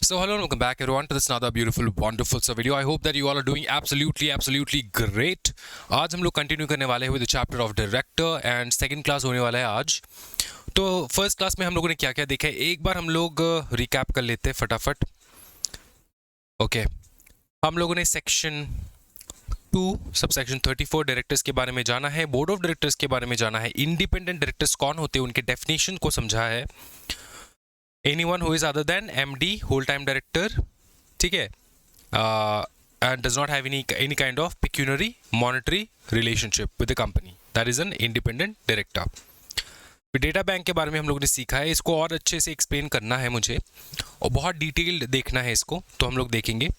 So hello and welcome back everyone to this another beautiful wonderful video. I hope that you all are doing absolutely great. आज हम लोग continue करने वाले हैं with the chapter of director and second class होने वाला है आज. तो फर्स्ट क्लास में हम लोगों ने क्या क्या देखा है एक बार हम लोग रिकैप कर लेते हैं फटाफट. ओके हम लोगों ने सेक्शन 2 सबसेक्शन 34 डायरेक्टर्स के बारे में जाना है, बोर्ड ऑफ डायरेक्टर्स के बारे में जाना है, इंडिपेंडेंट डायरेक्टर्स कौन होते हैं उनके डेफिनेशन को समझा है, anyone who is other than MD whole time director, ठीक है, and does not have any kind of pecuniary monetary relationship with the company, that is an independent director. फिर डेटा बैंक के बारे में हम लोगों ने सीखा है, इसको और अच्छे से एक्सप्लेन करना है मुझे और बहुत डिटेल्ड देखना है इसको, तो हम लोग देखेंगे.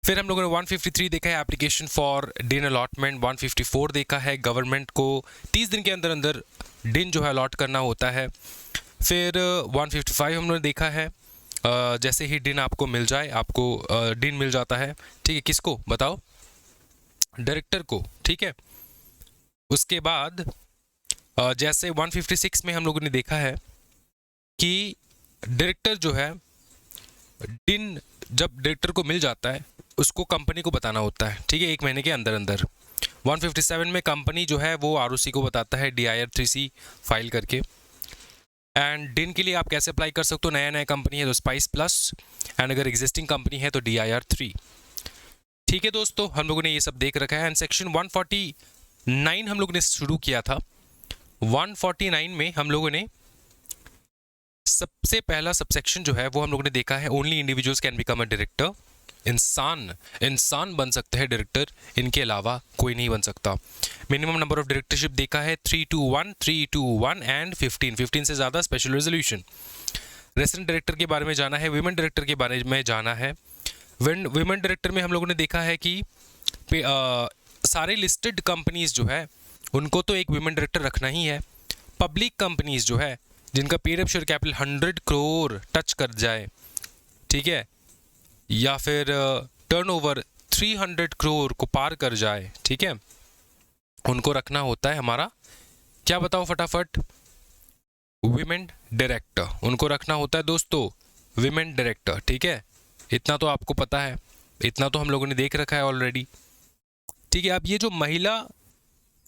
फिर हम लोगों ने 153 देखा है एप्लीकेशन फॉर डिन अलॉटमेंट, 154 देखा है गवर्नमेंट को 30 दिन के अंदर अंदर डिन जो है अलॉट करना होता है. फिर 155 हमने देखा है जैसे ही डिन आपको मिल जाए, आपको डिन मिल जाता है, ठीक है, किसको बताओ, डायरेक्टर को, ठीक है. उसके बाद जैसे 156 में हम लोगों ने देखा है कि डायरेक्टर जो है डिन जब डायरेक्टर को मिल जाता है उसको कंपनी को बताना होता है, ठीक है, 1 महीने के अंदर अंदर. 157 में कंपनी जो है वो ROC को बताता है DIR 3C फाइल करके. एंड डिन के लिए आप कैसे अप्लाई कर सकते हो, नया कंपनी है तो स्पाइस प्लस, एंड अगर एग्जिस्टिंग कंपनी है तो DIR 3. ठीक है दोस्तों, हम लोगों ने ये सब देख रखा है. एंड सेक्शन 149 हम लोगों ने शुरू किया था. 149 में हम लोगों ने सबसे पहला सबसेक्शन जो है वो हम लोगों ने देखा है, only individuals can become a director. इंसान बन सकते हैं डायरेक्टर, इनके अलावा कोई नहीं बन सकता. मिनिमम नंबर ऑफ डायरेक्टरशिप देखा है 3 to 1 एंड 15 से ज़्यादा स्पेशल रेजोल्यूशन. रेसिडेंट डायरेक्टर के बारे में जाना है, विमेन डायरेक्टर के बारे में जाना है. विमेन डायरेक्टर में हम लोगों ने देखा है कि सारे लिस्टेड कंपनीज जो है उनको तो एक विमेन डायरेक्टर रखना ही है. पब्लिक कंपनीज जो है जिनका paid up share capital 100 crore touch कर जाए, ठीक है, या फिर टर्नओवर 300 करोड़ को पार कर जाए, ठीक है, उनको रखना होता है हमारा क्या, बताओ फटाफट, विमेन डायरेक्टर. उनको रखना होता है दोस्तों विमेन डायरेक्टर, ठीक है. इतना तो आपको पता है, इतना तो हम लोगों ने देख रखा है ऑलरेडी, ठीक है. अब ये जो महिला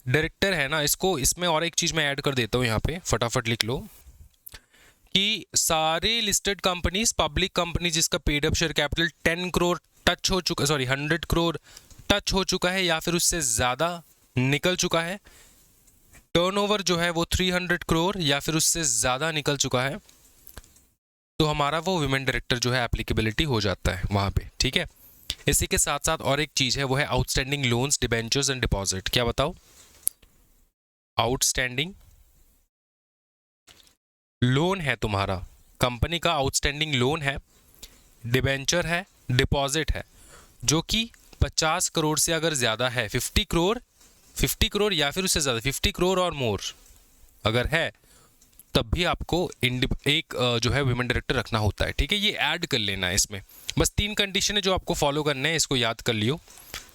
डायरेक्टर है ना, इसमें और एक चीज़ मैं ऐड कर देता हूँ यहाँ पे, फटाफट लिख लो कि सारे लिस्टेड कंपनीज, पब्लिक कंपनी जिसका paid up share capital 10 crore touch हो चुका, 100 करोड़ टच हो चुका है या फिर उससे ज़्यादा निकल चुका है, टर्नओवर जो है वो 300 करोड़ या फिर उससे ज़्यादा निकल चुका है, तो हमारा वो विमेन डायरेक्टर जो है एप्लीकेबिलिटी हो जाता है वहाँ पे, ठीक है. इसी के साथ साथ और एक चीज़ है, वो है outstanding loans, debentures and deposit. क्या बताओ, आउटस्टैंडिंग लोन है तुम्हारा, कंपनी का आउटस्टैंडिंग लोन है, डिबेंचर है, डिपॉजिट है, जो कि 50 करोड़ से अगर ज़्यादा है, 50 करोड़ या फिर उससे ज़्यादा, 50 करोड़ और मोर अगर है, तब भी आपको एक जो है विमेन डायरेक्टर रखना होता है, ठीक है. ये ऐड कर लेना है इसमें, बस 3 कंडीशन है जो आपको फॉलो करने हैं, इसको याद कर लियो,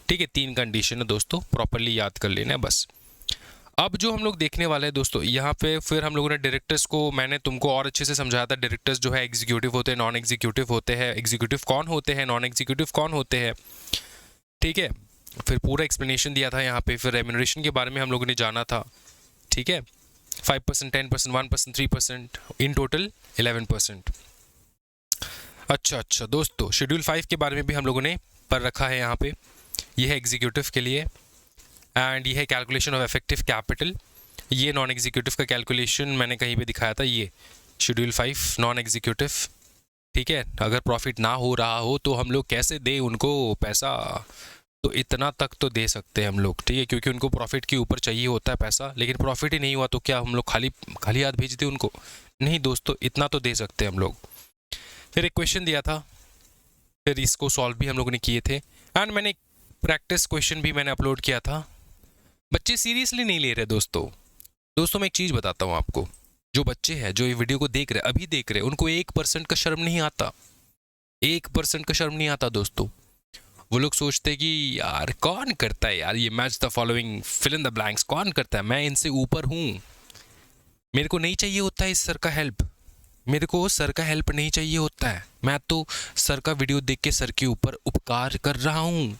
ठीक है. 3 कंडीशन है दोस्तों, प्रॉपरली याद कर लेना है बस. अब जो हम लोग देखने वाले हैं दोस्तों, यहाँ पे फिर हम लोगों ने डायरेक्टर्स को, मैंने तुमको और अच्छे से समझाया था, डायरेक्टर्स जो है एग्जीक्यूटिव होते हैं, नॉन एग्जीक्यूटिव होते हैं, एग्जीक्यूटिव कौन होते हैं, नॉन एग्जीक्यूटिव कौन होते हैं, ठीक है. फिर पूरा एक्सप्लेनेशन दिया था यहाँ पे. फिर रेम्यूनरेशन के बारे में हम लोगों ने जाना था, ठीक है, 5%, 10%, 1%, 3%, इन टोटल 11%. अच्छा दोस्तों, शेड्यूल 5 के बारे में भी हम लोगों ने पढ़ रखा है यहाँ पे. ये है एग्जीक्यूटिव के लिए, एंड ये है कैलकुलेशन ऑफ इफेक्टिव कैपिटल. ये नॉन एग्जीक्यूटिव का कैलकुलेशन मैंने कहीं पे दिखाया था, ये शेड्यूल 5 नॉन एग्जीक्यूटिव, ठीक है. अगर प्रॉफिट ना हो रहा हो तो हम लोग कैसे दें उनको पैसा, तो इतना तक तो दे सकते हैं हम लोग, ठीक है, क्योंकि उनको प्रॉफिट के ऊपर चाहिए होता है पैसा. लेकिन प्रॉफिट ही नहीं हुआ तो क्या हम लोग खाली हाथ भेज दें उनको, नहीं दोस्तों, इतना तो दे सकते हैं हम लोग. फिर एक क्वेश्चन दिया था, फिर इसको सॉल्व भी हम लोगों ने किए थे, एंड मैंने प्रैक्टिस क्वेश्चन भी मैंने अपलोड किया था. बच्चे सीरियसली नहीं ले रहे दोस्तों मैं एक चीज़ बताता हूँ आपको, जो बच्चे हैं जो ये वीडियो को देख रहे, अभी देख रहे, उनको 1% का शर्म नहीं आता, 1% का शर्म नहीं आता दोस्तों. वो लोग सोचते कि यार कौन करता है यार ये match the following, fill in the blanks, कौन करता है, मैं इनसे ऊपर हूँ, मेरे को नहीं चाहिए होता है इस सर का हेल्प, मेरे को सर का हेल्प नहीं चाहिए होता है, मैं तो सर का वीडियो देख के सर के ऊपर उपकार कर रहा हूँ,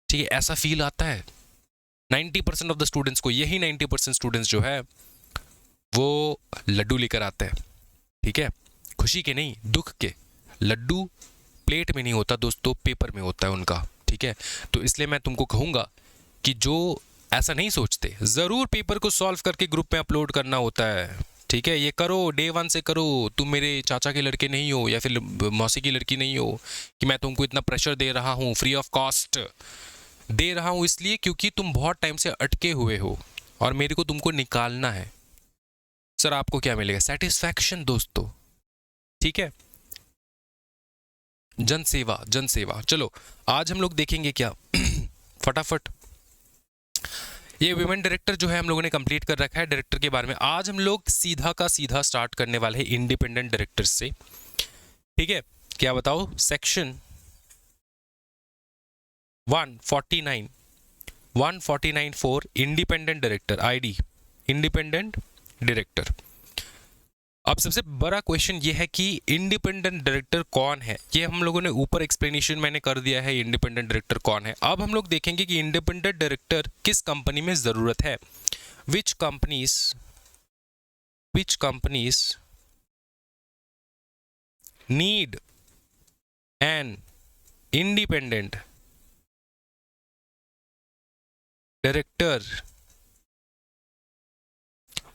ठीक है, ऐसा फील आता है 90% ऑफ द स्टूडेंट्स को। यही 90% स्टूडेंट्स जो है वो लड्डू लेकर आते हैं, ठीक है, खुशी के नहीं दुख के। लड्डू प्लेट में नहीं होता दोस्तों, पेपर में होता है उनका, ठीक है। तो इसलिए मैं तुमको कहूँगा कि जो ऐसा नहीं सोचते, ज़रूर पेपर को सॉल्व करके ग्रुप में अपलोड करना होता है, ठीक है, ये करो, डे 1 से करो। तुम मेरे चाचा के लड़के नहीं हो या फिर मौसी की लड़की नहीं हो कि मैं तुमको इतना प्रेशर दे रहा हूँ, फ्री ऑफ कॉस्ट दे रहा हूँ, इसलिए क्योंकि तुम बहुत टाइम से अटके हुए हो और मेरे को तुमको निकालना है। सर आपको क्या मिलेगा? सेटिस्फैक्शन दोस्तों, ठीक है, जन सेवा, जन सेवा। चलो आज हम लोग देखेंगे क्या फटाफट, ये विमेन डायरेक्टर जो है हम लोगों ने कंप्लीट कर रखा है डायरेक्टर के बारे में। आज हम लोग सीधा का सीधा स्टार्ट करने वाले हैं इंडिपेंडेंट डायरेक्टर से, ठीक है। क्या बताओ? Section 149 for independent director, ID independent director. अब सबसे बड़ा क्वेश्चन ये है कि इंडिपेंडेंट डायरेक्टर कौन है। ये हम लोगों ने ऊपर एक्सप्लेनेशन मैंने कर दिया है, इंडिपेंडेंट डायरेक्टर कौन है। अब हम लोग देखेंगे कि इंडिपेंडेंट डायरेक्टर किस कंपनी में जरूरत है। विच companies need an independent director,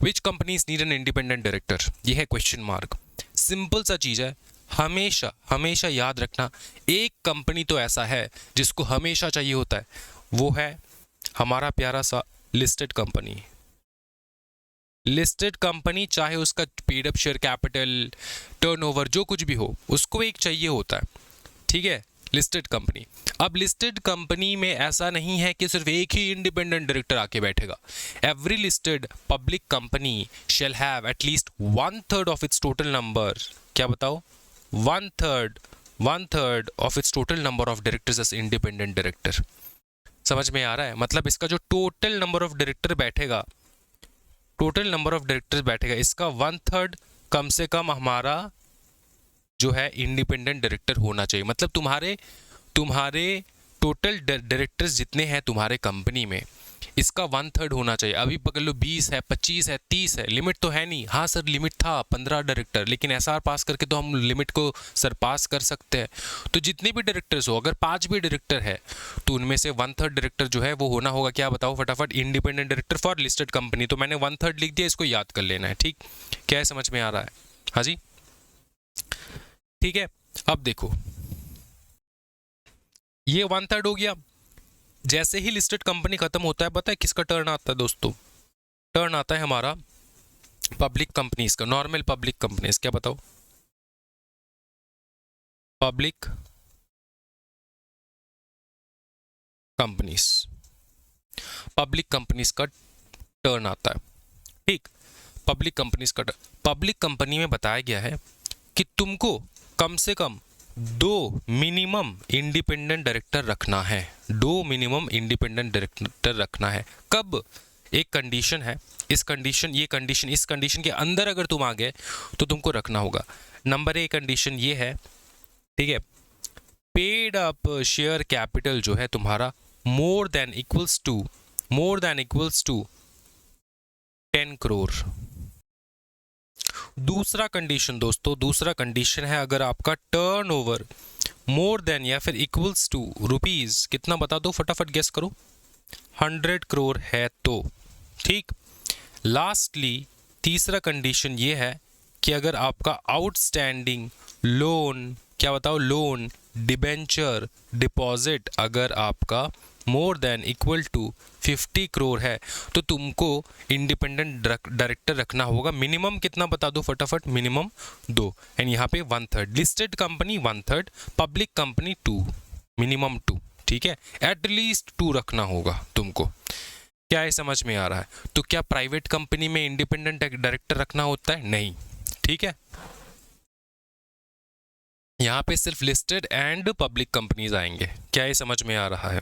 which companies need an independent director, ये है क्वेश्चन मार्क। सिंपल सा चीज है, हमेशा हमेशा याद रखना, एक कंपनी तो ऐसा है जिसको हमेशा चाहिए होता है, वो है हमारा प्यारा सा लिस्टेड कंपनी। लिस्टेड कंपनी चाहे उसका paid up share capital, turnover, जो कुछ भी हो, उसको एक चाहिए होता है, ठीक है, लिस्टेड कंपनी। अब लिस्टेड कंपनी में ऐसा नहीं है कि सिर्फ एक ही इंडिपेंडेंट डायरेक्टर आके बैठेगा। Every listed public company shall have at least 1/3 of its total number, क्या बताओ, 1/3 of its total number of directors as independent director. समझ में आ रहा है? मतलब इसका जो टोटल नंबर ऑफ डायरेक्टर बैठेगा, टोटल नंबर ऑफ डायरेक्टर्स बैठेगा, इसका 1/3 कम से कम हमारा जो है इंडिपेंडेंट डायरेक्टर होना चाहिए। मतलब तुम्हारे टोटल डायरेक्टर्स जितने हैं तुम्हारे कंपनी में, इसका 1/3 होना चाहिए। अभी पकड़ लो 20 है, 25 है, 30 है, लिमिट तो है नहीं। हाँ सर लिमिट था 15 डायरेक्टर, लेकिन एसआर पास करके तो हम लिमिट को सरपास कर सकते हैं। तो जितने भी डायरेक्टर्स हो, अगर 5 भी डायरेक्टर है तो उनमें से 1/3 डायरेक्टर जो है वो होना होगा, क्या बताओ फटाफट, independent director for listed company. तो मैंने 1/3 लिख दिया, इसको याद कर लेना है, ठीक, क्या है, समझ में आ रहा है? हाँ जी, ठीक है। अब देखो ये 1/3 हो गया। जैसे ही लिस्टेड कंपनी खत्म होता है, पता है किसका टर्न आता है दोस्तों? टर्न आता है हमारा पब्लिक कंपनीज का, नॉर्मल पब्लिक कंपनीज, क्या बताओ, पब्लिक कंपनीज, पब्लिक कंपनीज का टर्न आता है, ठीक। पब्लिक कंपनीज का, पब्लिक कंपनी में बताया गया है कि तुमको कम से कम 2 मिनिमम इंडिपेंडेंट डायरेक्टर रखना है, 2 मिनिमम इंडिपेंडेंट डायरेक्टर रखना है। कब? एक कंडीशन है, इस कंडीशन के अंदर अगर तुम आ गए तो तुमको रखना होगा। नंबर 1 कंडीशन ये है, ठीक है, पेड अप शेयर कैपिटल जो है तुम्हारा more than equals to 10 crore. दूसरा कंडीशन दोस्तों, दूसरा कंडीशन है, अगर आपका टर्नओवर मोर देन या फिर इक्वल्स टू रुपीज, कितना बता दो फटाफट गेस करो, 100 करोड़ है तो, ठीक। लास्टली तीसरा कंडीशन ये है कि अगर आपका आउटस्टैंडिंग लोन, क्या बताओ, लोन, डिबेंचर, डिपॉजिट, अगर आपका more than equal to 50 crore है तो तुमको इंडिपेंडेंट डायरेक्टर रखना होगा। मिनिमम कितना बता दो फटाफट, मिनिमम 2, एंड यहाँ पे 1/3। Listed company 1/3, public company 2, minimum 2, ठीक है, एटलीस्ट 2 रखना होगा तुमको। क्या ये समझ में आ रहा है? तो क्या प्राइवेट कंपनी में इंडिपेंडेंट डायरेक्टर रखना होता है? नहीं, ठीक है, यहाँ पे सिर्फ लिस्टेड एंड पब्लिक कंपनीज आएंगे। क्या ये समझ में आ रहा है?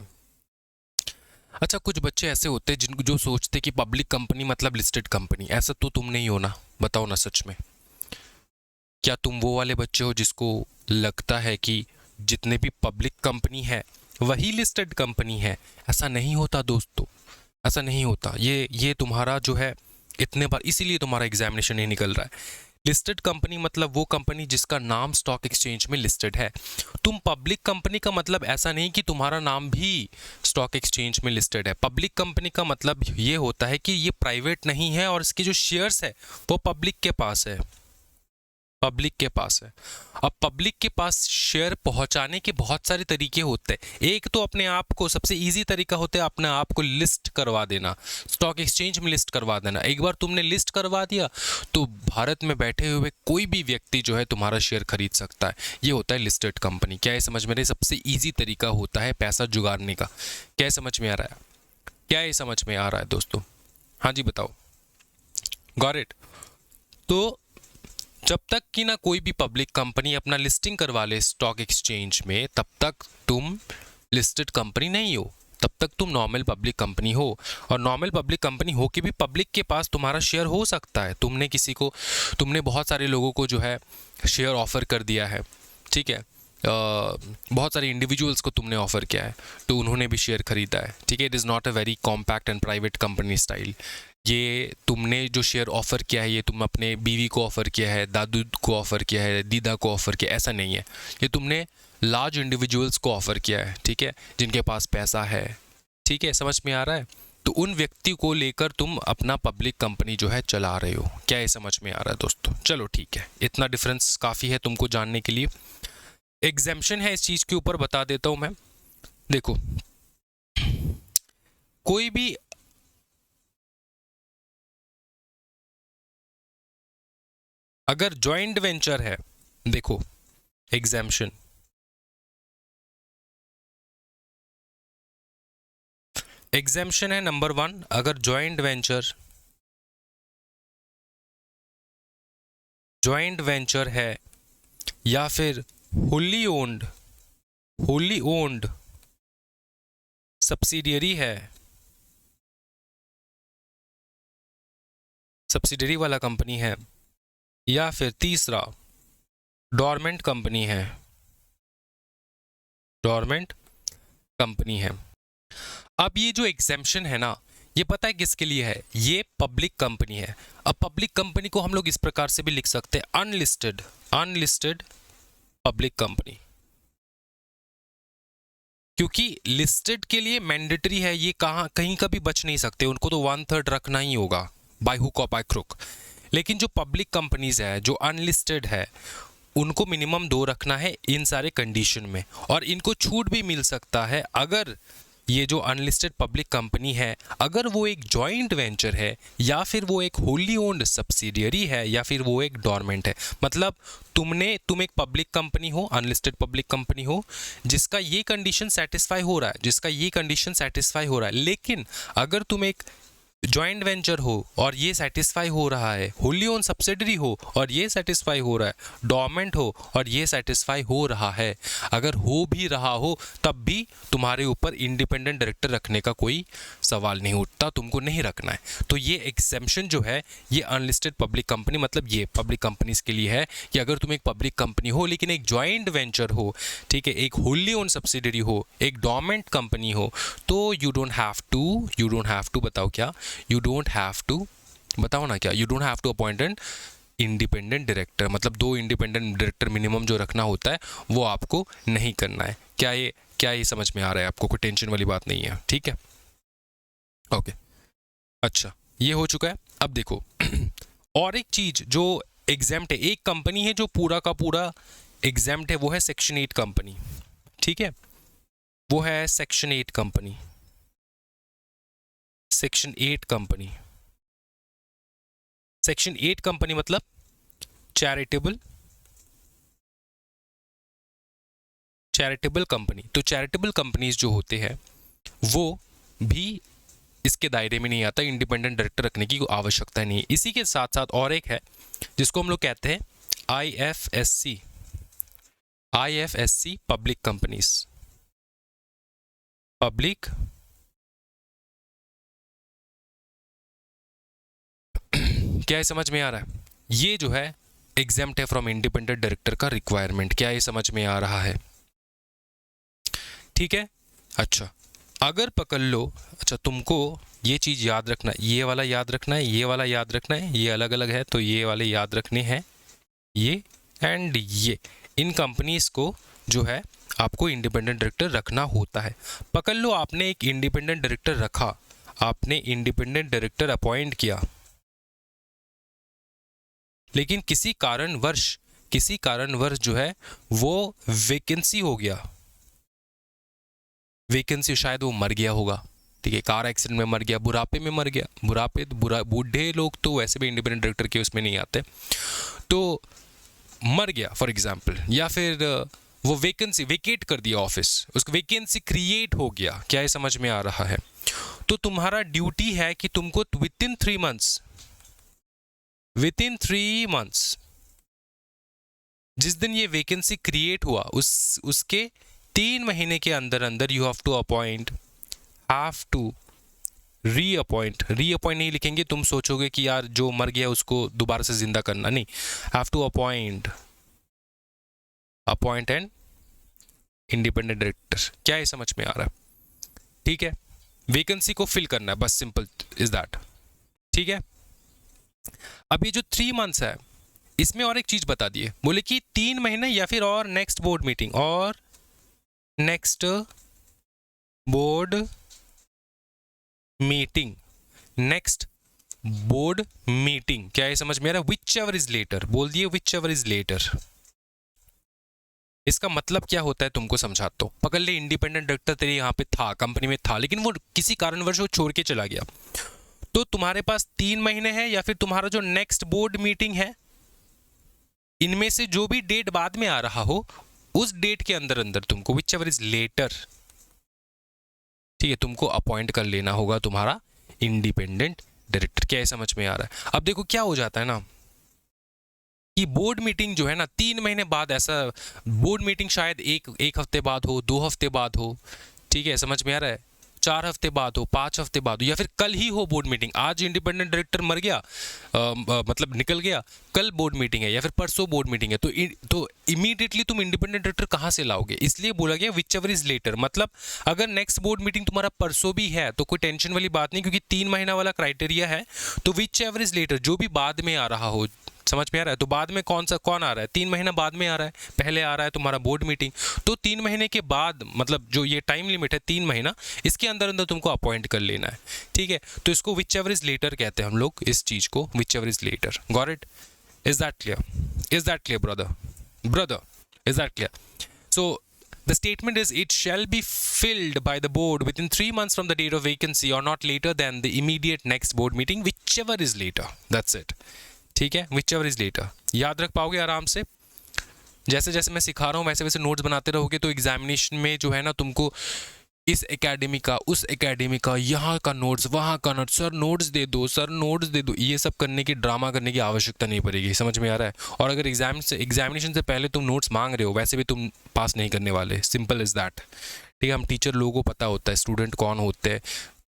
अच्छा, कुछ बच्चे ऐसे होते हैं जिनको जो सोचते कि पब्लिक कंपनी मतलब लिस्टेड कंपनी, ऐसा तो तुम नहीं हो ना, बताओ ना सच में। क्या तुम वो वाले बच्चे हो जिसको लगता है कि जितने भी पब्लिक कंपनी है वही लिस्टेड कंपनी है? ऐसा नहीं होता दोस्तों, ऐसा नहीं होता। ये तुम्हारा जो है इतने बार, इसीलिए तुम्हारा एग्जामिनेशन नहीं निकल रहा है। लिस्टेड कंपनी मतलब वो कंपनी जिसका नाम स्टॉक एक्सचेंज में लिस्टेड है। तुम पब्लिक कंपनी का मतलब ऐसा नहीं कि तुम्हारा नाम भी स्टॉक एक्सचेंज में लिस्टेड है। पब्लिक कंपनी का मतलब ये होता है कि ये प्राइवेट नहीं है और इसके जो शेयर्स है वो पब्लिक के पास है, पब्लिक के पास है। अब पब्लिक के पास शेयर पहुंचाने के बहुत सारे तरीके होते हैं। एक तो अपने आप को, सबसे इजी तरीका होता है अपने आप को लिस्ट करवा देना, स्टॉक एक्सचेंज में लिस्ट करवा देना। एक बार तुमने लिस्ट करवा दिया तो भारत में बैठे हुए कोई भी व्यक्ति जो है तुम्हारा शेयर खरीद सकता है। ये होता है लिस्टेड कंपनी। क्या ये समझ में रही? सबसे ईजी तरीका होता है पैसा जुगाड़ने का। क्या ये समझ में आ रहा है? क्या ये समझ में आ रहा है दोस्तों? हाँ जी बताओ। Got it? तो जब तक कि ना कोई भी पब्लिक कंपनी अपना लिस्टिंग करवा ले स्टॉक एक्सचेंज में, तब तक तुम लिस्टेड कंपनी नहीं हो, तब तक तुम नॉर्मल पब्लिक कंपनी हो। और नॉर्मल पब्लिक कंपनी हो के भी पब्लिक के पास तुम्हारा शेयर हो सकता है। तुमने बहुत सारे लोगों को जो है शेयर ऑफर कर दिया है, ठीक है, बहुत सारे इंडिविजुअल्स को तुमने ऑफर किया है तो उन्होंने भी शेयर खरीदा है, ठीक है। It is not a very compact and private company style. ये तुमने जो शेयर ऑफर किया है ये तुम अपने बीवी को ऑफर किया है, दादू को ऑफर किया है, दीदा को ऑफर किया, ऐसा नहीं है। ये तुमने लार्ज इंडिविजुअल्स को ऑफर किया है, ठीक है, जिनके पास पैसा है, ठीक है, समझ में आ रहा है? तो उन व्यक्ति को लेकर तुम अपना पब्लिक कंपनी जो है चला रहे हो। क्या ये समझ में आ रहा है दोस्तों? चलो ठीक है, इतना डिफरेंस काफ़ी है तुमको जानने के लिए। एग्जेम्पशन है इस चीज़ के ऊपर, बता देता हूँ मैं। देखो, कोई भी अगर जॉइंट वेंचर है, देखो एग्जेम्पशन, एग्जेम्पशन है नंबर 1, अगर जॉइंट वेंचर है या फिर होली ओन्ड सब्सिडियरी है, सब्सिडियरी वाला कंपनी है, या फिर तीसरा डोरमेंट कंपनी है, डोरमेंट कंपनी है। अब ये जो एग्जेम्पशन है ना, ये पता है किसके लिए है? ये पब्लिक कंपनी है। अब पब्लिक कंपनी को हम लोग इस प्रकार से भी लिख सकते हैं, अनलिस्टेड पब्लिक कंपनी, क्योंकि लिस्टेड के लिए मैंडेटरी है, ये कहीं का भी बच नहीं सकते, उनको तो 1/3 रखना ही होगा बाय हुक और बाय क्रुक। लेकिन जो पब्लिक कंपनीज है, जो अनलिस्टेड है, उनको मिनिमम 2 रखना है इन सारे कंडीशन में, और इनको छूट भी मिल सकता है अगर ये जो अनलिस्टेड पब्लिक कंपनी है, अगर वो एक जॉइंट वेंचर है, या फिर वो एक होली ओन्ड सब्सिडियरी है, या फिर वो एक डोरमेंट है। मतलब तुम एक पब्लिक कंपनी हो, अनलिस्टेड पब्लिक कंपनी हो, जिसका ये कंडीशन सेटिस्फाई हो रहा है, लेकिन अगर तुम एक जॉइंट वेंचर हो और ये सेटिस्फाई हो रहा है, होली ओन सब्सिडरी हो और ये सेटिस्फाई हो रहा है, डोरमेंट हो और ये सेटिस्फाई हो रहा है, अगर हो भी रहा हो तब भी तुम्हारे ऊपर इंडिपेंडेंट डायरेक्टर रखने का कोई सवाल नहीं उठता, तुमको नहीं रखना है। तो ये एग्जेम्पशन जो है ये अनलिस्टेड पब्लिक कंपनी, मतलब ये पब्लिक कंपनीज के लिए है कि अगर तुम एक पब्लिक कंपनी हो लेकिन एक जॉइंट वेंचर हो, ठीक है, एक होली ओन सब्सिडरी हो, एक डोरमेंट कंपनी हो, तो यू डोंट हैव टू बताओ क्या, यू डोंट हैव टू, बताओ ना क्या, you don't have to appoint an independent director. मतलब 2 इंडिपेंडेंट डायरेक्टर मिनिमम जो रखना होता है वो आपको नहीं करना है। क्या ये समझ में आ रहा है आपको? कोई टेंशन वाली बात नहीं है, ठीक है, ओके। अच्छा, ये हो चुका है। अब देखो और एक चीज जो एग्जेम्प्ट है, एक कंपनी है जो पूरा का पूरा एग्जेम्प्ट है, वो है सेक्शन 8 कंपनी, ठीक है, वो है section 8 company. Section 8 company, section 8 company मतलब चैरिटेबल कंपनी। तो चैरिटेबल कंपनीज जो होते हैं वो भी इसके दायरे में नहीं आता, इंडिपेंडेंट डायरेक्टर रखने की आवश्यकता नहीं है। इसी के साथ साथ और एक है जिसको हम लोग कहते हैं IFSC पब्लिक कंपनीज, पब्लिक क्या है, समझ में आ रहा है? ये जो है एग्जेम्प्ट है फ्रॉम इंडिपेंडेंट डायरेक्टर का रिक्वायरमेंट। क्या ये समझ में आ रहा है? ठीक है। अच्छा, अगर पकड़ लो, अच्छा तुमको ये चीज़ याद रखना, ये वाला याद रखना है, ये वाला याद रखना है, ये अलग अलग है तो ये वाले याद रखने हैं, ये एंड ये। इन कंपनीज को जो है आपको इंडिपेंडेंट डायरेक्टर रखना होता है। पकड़ लो आपने एक इंडिपेंडेंट डायरेक्टर रखा, आपने इंडिपेंडेंट डायरेक्टर अपॉइंट किया, लेकिन किसी कारणवश जो है वो वैकेंसी हो गया, वैकेंसी शायद वो मर गया होगा, ठीक है, कार एक्सीडेंट में मर गया, बुढ़ापे में मर गया, बूढ़े लोग तो वैसे भी इंडिपेंडेंट डायरेक्टर के उसमें नहीं आते, तो मर गया फॉर एग्जांपल, या फिर वो वैकेंसी वेकेट कर दिया ऑफिस, उसको वैकेंसी क्रिएट हो गया। क्या ये समझ में आ रहा है? तो तुम्हारा ड्यूटी है कि तुमको विद इन 3 मंथ्स जिस दिन ये वैकेंसी क्रिएट हुआ उसके 3 महीने के अंदर अंदर यू हैव टू रीअपॉइंट नहीं लिखेंगे, तुम सोचोगे कि यार जो मर गया उसको दोबारा से जिंदा करना, नहीं, have to appoint an independent director. क्या ये समझ में आ रहा है? ठीक है, वैकेंसी को फिल करना है, बस सिंपल इज दैट। ठीक है, अब ये जो 3 मंथ्स है इसमें और एक चीज बता दिए, बोले कि 3 महीने या फिर और नेक्स्ट बोर्ड मीटिंग। क्या ये समझ में आ रहा है? विच एवर इज लेटर, बोल दिए विच एवर इज लेटर। इसका मतलब क्या होता है तुमको समझाता हूं। पकड़ ले इंडिपेंडेंट डायरेक्टर तेरे यहाँ पे था, कंपनी में था, लेकिन वो किसी कारणवश वो छोड़ के चला गया, तो तुम्हारे पास 3 महीने हैं या फिर तुम्हारा जो नेक्स्ट बोर्ड मीटिंग है, इनमें से जो भी डेट बाद में आ रहा हो उस डेट के अंदर अंदर तुमको विच एवर इज लेटर, ठीक है, तुमको अपॉइंट कर लेना होगा तुम्हारा इंडिपेंडेंट डायरेक्टर। क्या समझ में आ रहा है? अब देखो क्या हो जाता है ना कि बोर्ड मीटिंग जो है ना 3 महीने बाद, ऐसा बोर्ड मीटिंग शायद एक हफ्ते बाद हो, 2 हफ्ते बाद हो, ठीक है, समझ में आ रहा है, 4 हफ्ते बाद हो, 5 हफ्ते बाद हो, या फिर कल ही हो बोर्ड मीटिंग। आज इंडिपेंडेंट डायरेक्टर मर गया, मतलब निकल गया, कल बोर्ड मीटिंग है या फिर परसों बोर्ड मीटिंग है, तो इमीडिएटली तुम इंडिपेंडेंट डायरेक्टर कहाँ से लाओगे? इसलिए बोला गया विच एवर इज लेटर। मतलब अगर नेक्स्ट बोर्ड मीटिंग तुम्हारा परसों भी है तो कोई टेंशन वाली बात नहीं, क्योंकि 3 महीना वाला क्राइटेरिया है, तो विच एवर इज लेटर, जो भी बाद में आ रहा हो, समझ में आ रहा है? तो बाद में कौन आ रहा है? 3 महीना बाद में आ रहा है, पहले आ रहा है तुम्हारा बोर्ड मीटिंग, तो 3 महीने के बाद, मतलब जो ये टाइम लिमिट है 3 महीना, इसके अंदर अंदर तुमको अपॉइंट कर लेना है। ठीक है, तो इसको विच एवर इज लेटर कहते हैं हम लोग, इस चीज को whichever is later. Got it? Is that clear brother? Is that clear? So the statement is it shall be filled by the board within 3 months from the date of vacancy or not later than the immediate next board meeting, whichever is later. That's it. ठीक है, which ever is letter याद रख पाओगे आराम से। जैसे जैसे मैं सिखा रहा हूँ वैसे वैसे नोट्स बनाते रहोगे तो एग्जामिनेशन में जो है ना तुमको इस एकेडमी का, उस एकेडमी का, यहाँ का नोट्स, वहाँ का नोट्स, सर नोट्स दे दो, ये सब करने की, ड्रामा करने की आवश्यकता नहीं पड़ेगी। समझ में आ रहा है? और अगर एग्जामिनेशन से पहले तुम नोट्स मांग रहे हो, वैसे भी तुम पास नहीं करने वाले, सिंपल इज दैट। ठीक है, हम टीचर लोगों को पता होता है स्टूडेंट कौन होते हैं,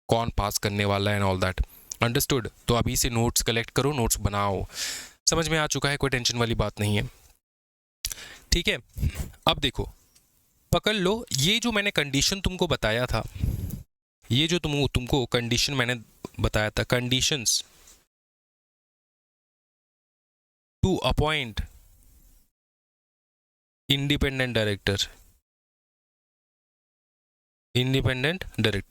कौन पास करने वाला है एंड ऑल दैट। अंडरस्टूड? तो अभी से नोट्स कलेक्ट करो, नोट्स बनाओ। समझ में आ चुका है? कोई टेंशन वाली बात नहीं है। ठीक है, अब देखो पकड़ लो, ये जो मैंने कंडीशन तुमको बताया था, ये जो तुमको कंडीशन मैंने बताया था, conditions to appoint independent director,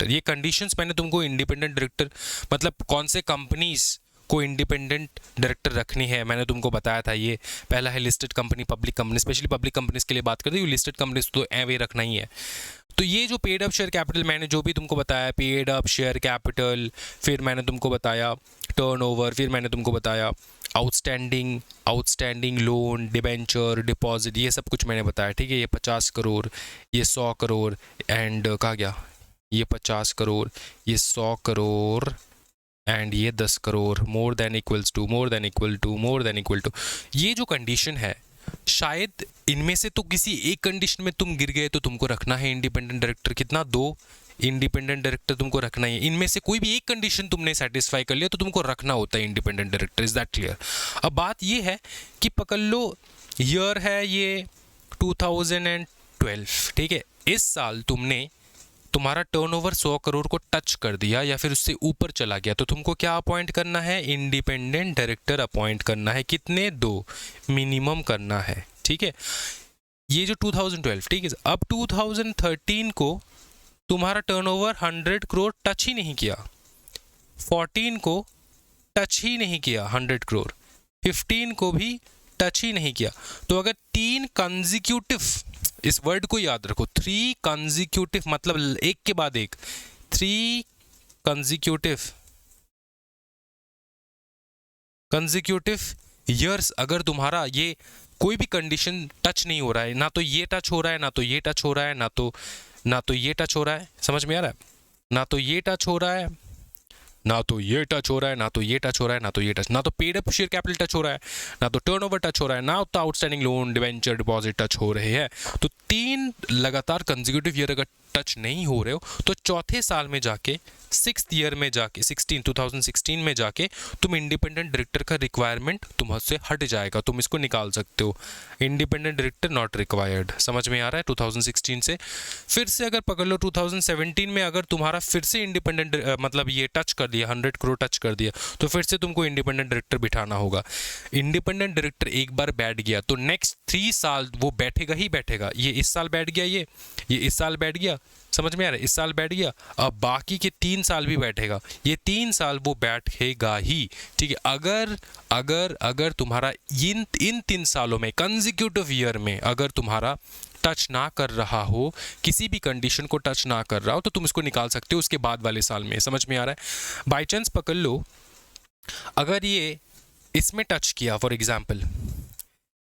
ये कंडीशंस मैंने तुमको इंडिपेंडेंट डायरेक्टर, मतलब कौन से कंपनीज को इंडिपेंडेंट डायरेक्टर रखनी है, मैंने तुमको बताया था। ये पहला है listed company, public company, specially public companies के लिए बात करते हैं, लिस्टेड कंपनीज तो एवे रखना ही है। तो ये जो पेड अप शेयर कैपिटल मैंने जो भी तुमको बताया, पेड अप शेयर कैपिटल, फिर मैंने तुमको बताया टर्नओवर, फिर मैंने तुमको बताया आउटस्टैंडिंग लोन, डिबेंचर, डिपॉजिट, ये सब कुछ मैंने बताया। ठीक है, ये 50 करोड़, ये 100 करोड़ एंड कहा गया, ये 50 करोड़, ये 100 करोड़ एंड ये 10 crore, more than equal to. ये जो कंडीशन है, शायद इनमें से तो किसी एक कंडीशन में तुम गिर गए तो तुमको रखना है इंडिपेंडेंट डायरेक्टर। कितना? 2, इंडिपेंडेंट डायरेक्टर तुमको रखना ही है। इनमें से कोई भी एक कंडीशन तुमने सेटिस्फाई कर लिया तो तुमको रखना होता है independent director. Is that clear? अब बात ये है कि पकड़ लो ईयर है ये 2012, ठीक है। इस साल तुम्हारा टर्नओवर 100 करोड़ को टच कर दिया या फिर उससे ऊपर चला गया, तो तुमको क्या अपॉइंट करना है? इंडिपेंडेंट डायरेक्टर अपॉइंट करना है। कितने? 2 मिनिमम करना है, ठीक है। ये जो 2012, ठीक है। अब 2013 को तुम्हारा टर्नओवर 100 करोड़ टच ही नहीं किया, 14 को टच ही नहीं किया 100 करोड़, 15 को भी टच ही नहीं किया। तो अगर 3 कंजिक्यूटिव, इस वर्ड को याद रखो, 3 कंजिक्यूटिव मतलब एक के बाद एक, 3 कंजिक्यूटिव ईयर्स अगर तुम्हारा ये कोई भी कंडीशन टच नहीं हो रहा है, ना तो ये टच हो रहा है, ना तो ये टच हो रहा है, ना तो ये टच हो रहा है, समझ में आ रहा है? ना तो ये टच हो रहा है, ना तो ये टच हो रहा है, ना तो ये टच हो रहा है, ना तो ये टच, ना तो paid up share capital touch हो रहा है, ना तो टर्नओवर टच हो रहा है, ना तो outstanding loan debenture deposit touch हो रहे हैं। तो 3 लगातार कंसेक्यूटिव ईयर अगर टच नहीं हो रहे हो तो चौथे साल में जाके 6th ईयर में जाके 2016 में जाके तुम इंडिपेंडेंट डायरेक्टर का रिक्वायरमेंट तुमसे हट जाएगा, तुम इसको निकाल सकते हो। इंडिपेंडेंट डायरेक्टर नॉट रिक्वायर्ड, समझ में आ रहा है? 2016 से फिर से अगर पकड़ लो 2017 में अगर तुम्हारा फिर से इंडिपेंडेंट मतलब ये टच कर दिया, 100 करोड़ टच कर दिया, तो फिर से तुमको इंडिपेंडेंट डायरेक्टर बिठाना होगा। इंडिपेंडेंट डायरेक्टर एक बार बैठ गया तो नेक्स्ट 3 साल वो बैठेगा ही बैठेगा। ये इस साल बैठ गया, ये इस साल बैठ गया, समझ में आ रहा है? इस साल बैठ गया, अब बाकी के 3 साल भी बैठेगा, ये 3 साल वो बैठेगा ही, ठीक है। अगर तुम्हारा इन 3 सालों में कंसेक्यूटिव ईयर में अगर तुम्हारा टच ना कर रहा हो, किसी भी कंडीशन को टच ना कर रहा हो, तो तुम इसको निकाल सकते हो उसके बाद वाले साल में, समझ में आ रहा है? बाई चांस पकड़ लो अगर ये इसमें टच किया, फॉर एग्जाम्पल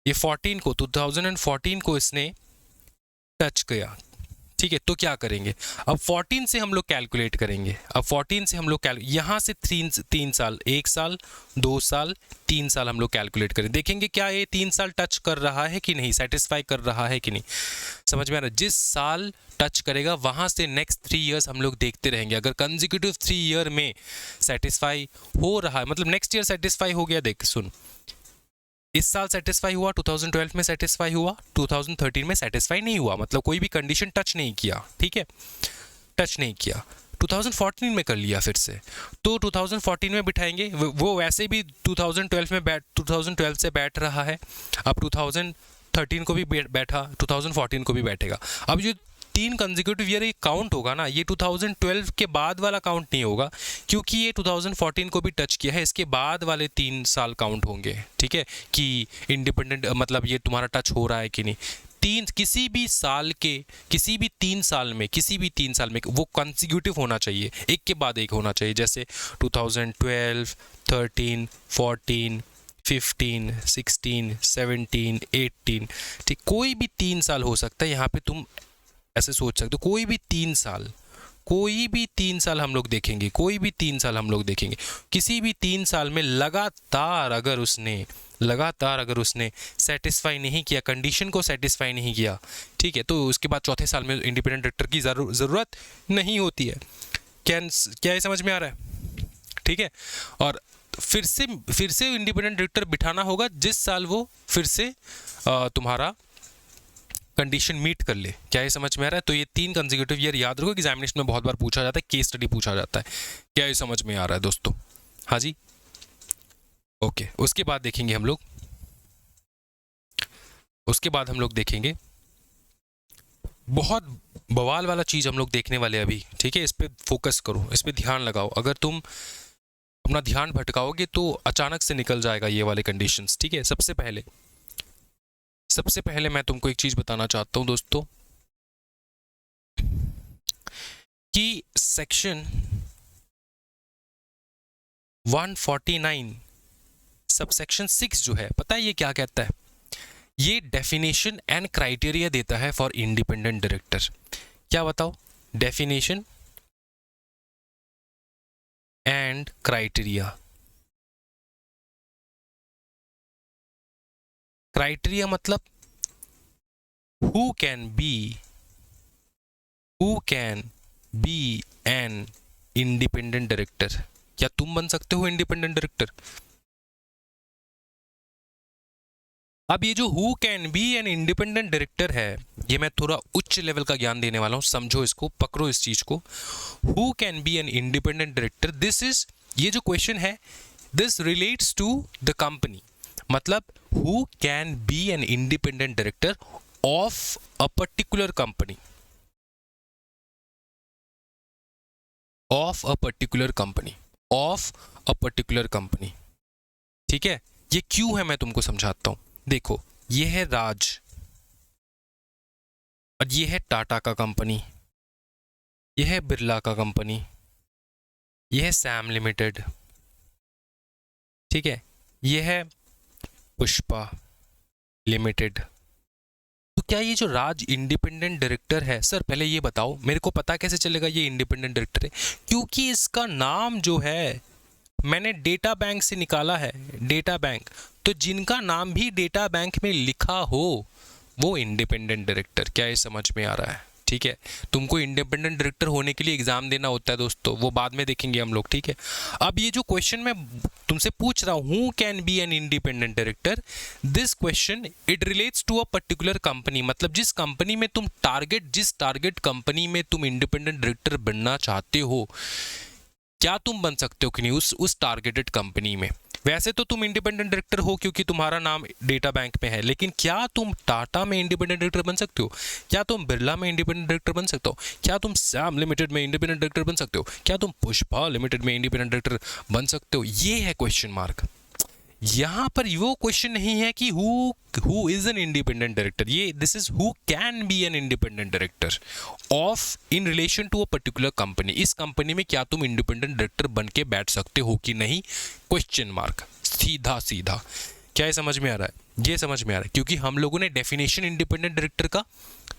ये 2014 को इसने टच किया, ठीक है, तो क्या करेंगे? अब 14 से हम लोग कैलकुलेट करेंगे। अब 14 से हम लोग यहाँ से 3 साल, 1 साल, 2 साल, 3 साल हम लोग कैलकुलेट करें, देखेंगे क्या ये 3 साल टच कर रहा है कि नहीं, सेटिस्फाई कर रहा है कि नहीं, समझ में आ रहा है? जिस साल टच करेगा वहां से नेक्स्ट 3 इयर्स हम लोग देखते रहेंगे। अगर कंसेक्यूटिव 3 ईयर में सेटिस्फाई हो रहा है, मतलब नेक्स्ट ईयर सेटिस्फाई हो गया, देख सुन, इस साल सेटिस्फाई हुआ, 2012 में सेटिस्फाई हुआ, 2013 में सेटिस्फाई नहीं हुआ, मतलब कोई भी कंडीशन टच नहीं किया, ठीक है, टच नहीं किया। 2014 में कर लिया फिर से, तो 2014 में बिठाएंगे, वो वैसे भी 2012 से बैठ रहा है, अब 2013 को भी बैठा, 2014 को भी बैठेगा। अब जो 3 कंसेक्यूटिव ईयर ये काउंट होगा ना, ये 2012 के बाद वाला काउंट नहीं होगा, क्योंकि ये 2014 को भी टच किया है, इसके बाद वाले 3 साल काउंट होंगे, ठीक है, कि इंडिपेंडेंट मतलब ये तुम्हारा टच हो रहा है कि नहीं। किसी भी 3 साल में वो कंसेक्यूटिव होना चाहिए, एक के बाद एक होना चाहिए, जैसे 2012, 13, 14, 15, 16, 17, 18, ठीक, कोई भी 3 साल हो सकता है। यहाँ पे तुम ऐसे सोच सकते हो, कोई भी 3 साल हम लोग देखेंगे, किसी भी 3 साल में लगातार अगर उसने सेटिस्फाई नहीं किया, कंडीशन को सेटिस्फाई नहीं किया, ठीक है, तो उसके बाद चौथे साल में इंडिपेंडेंट डायरेक्टर की ज़रूरत नहीं होती है। क्या ये समझ में आ रहा है? ठीक है, और फिर से इंडिपेंडेंट डायरेक्टर बिठाना होगा जिस साल वो फिर से तुम्हारा कंडीशन मीट कर ले। क्या ये समझ में आ रहा है? तो ये 3 कंसेक्यूटिव ईयर याद रखो, एग्जामिनेशन में बहुत बार पूछा जाता है, केस स्टडी पूछा जाता है। क्या ये समझ में आ रहा है दोस्तों? हाँ जी, ओके। उसके बाद हम लोग देखेंगे बहुत बवाल वाला चीज़ हम लोग देखने वाले अभी, ठीक है, इस पे फोकस करो, इस पे ध्यान लगाओ। अगर तुम अपना ध्यान भटकाओगे तो अचानक से निकल जाएगा ये वाले कंडीशंस, ठीक है। सबसे पहले मैं तुमको एक चीज बताना चाहता हूं दोस्तों, कि सेक्शन 149 सबसेक्शन 6 जो है, पता है ये क्या कहता है? ये डेफिनेशन एंड क्राइटेरिया देता है फॉर इंडिपेंडेंट डायरेक्टर। क्या बताओ? Definition and criteria. क्राइटेरिया मतलब who can be an independent director? क्या तुम बन सकते हो इंडिपेंडेंट डायरेक्टर? अब ये जो who can be an independent director है, ये मैं थोड़ा उच्च लेवल का ज्ञान देने वाला हूं, समझो इसको, पकड़ो इस चीज को। Who can be an independent director, this is, ये जो क्वेश्चन है, this relates to the company. मतलब who can be an independent director of a particular company, of a particular company, of a particular company. ठीक है, ये क्यों है मैं तुमको समझाता हूं। देखो, ये है राज और ये है टाटा का कंपनी, ये है बिरला का कंपनी, ये है सैम लिमिटेड, ठीक है, ये है पुष्पा लिमिटेड। तो क्या ये जो राज इंडिपेंडेंट डायरेक्टर है? सर पहले ये बताओ, मेरे को पता कैसे चलेगा ये इंडिपेंडेंट डायरेक्टर है? क्योंकि इसका नाम जो है मैंने डेटा बैंक से निकाला है, डेटा बैंक। तो जिनका नाम भी डेटा बैंक में लिखा हो वो इंडिपेंडेंट डायरेक्टर। क्या ये समझ में आ रहा है? ठीक है, तुमको इंडिपेंडेंट डायरेक्टर होने के लिए एग्जाम देना होता है दोस्तों, वो बाद में देखेंगे हम लोग। ठीक है, अब ये जो क्वेश्चन मैं तुमसे पूछ रहा हूं, can be an independent director, this question it relates to a particular company. मतलब जिस कंपनी में तुम जिस टारगेट कंपनी में तुम इंडिपेंडेंट डायरेक्टर बनना चाहते हो, क्या तुम बन सकते हो कि नहीं उस टारगेटेड कंपनी में? वैसे तो तुम इंडिपेंडेंट डायरेक्टर हो क्योंकि तुम्हारा नाम डेटा बैंक में है, लेकिन क्या तुम टाटा में इंडिपेंडेंट डायरेक्टर बन सकते हो? क्या तुम बिरला में इंडिपेंडेंट डायरेक्टर बन सकते हो? क्या तुम सैम लिमिटेड में इंडिपेंडेंट डायरेक्टर बन सकते हो? क्या तुम पुष्पा लिमिटेड में इंडिपेंडेंट डायरेक्टर बन सकते हो? ये है क्वेश्चन मार्क। यहां पर वो क्वेश्चन नहीं है कि who is an independent director, ये this is who can be an independent director of in relation to a particular company. इस कंपनी में क्या तुम इंडिपेंडेंट डायरेक्टर बन के बैठ सकते हो कि नहीं? क्वेश्चन मार्क, सीधा सीधा। क्या ये समझ में आ रहा है? ये समझ में आ रहा है, क्योंकि हम लोगों ने डेफिनेशन इंडिपेंडेंट डायरेक्टर का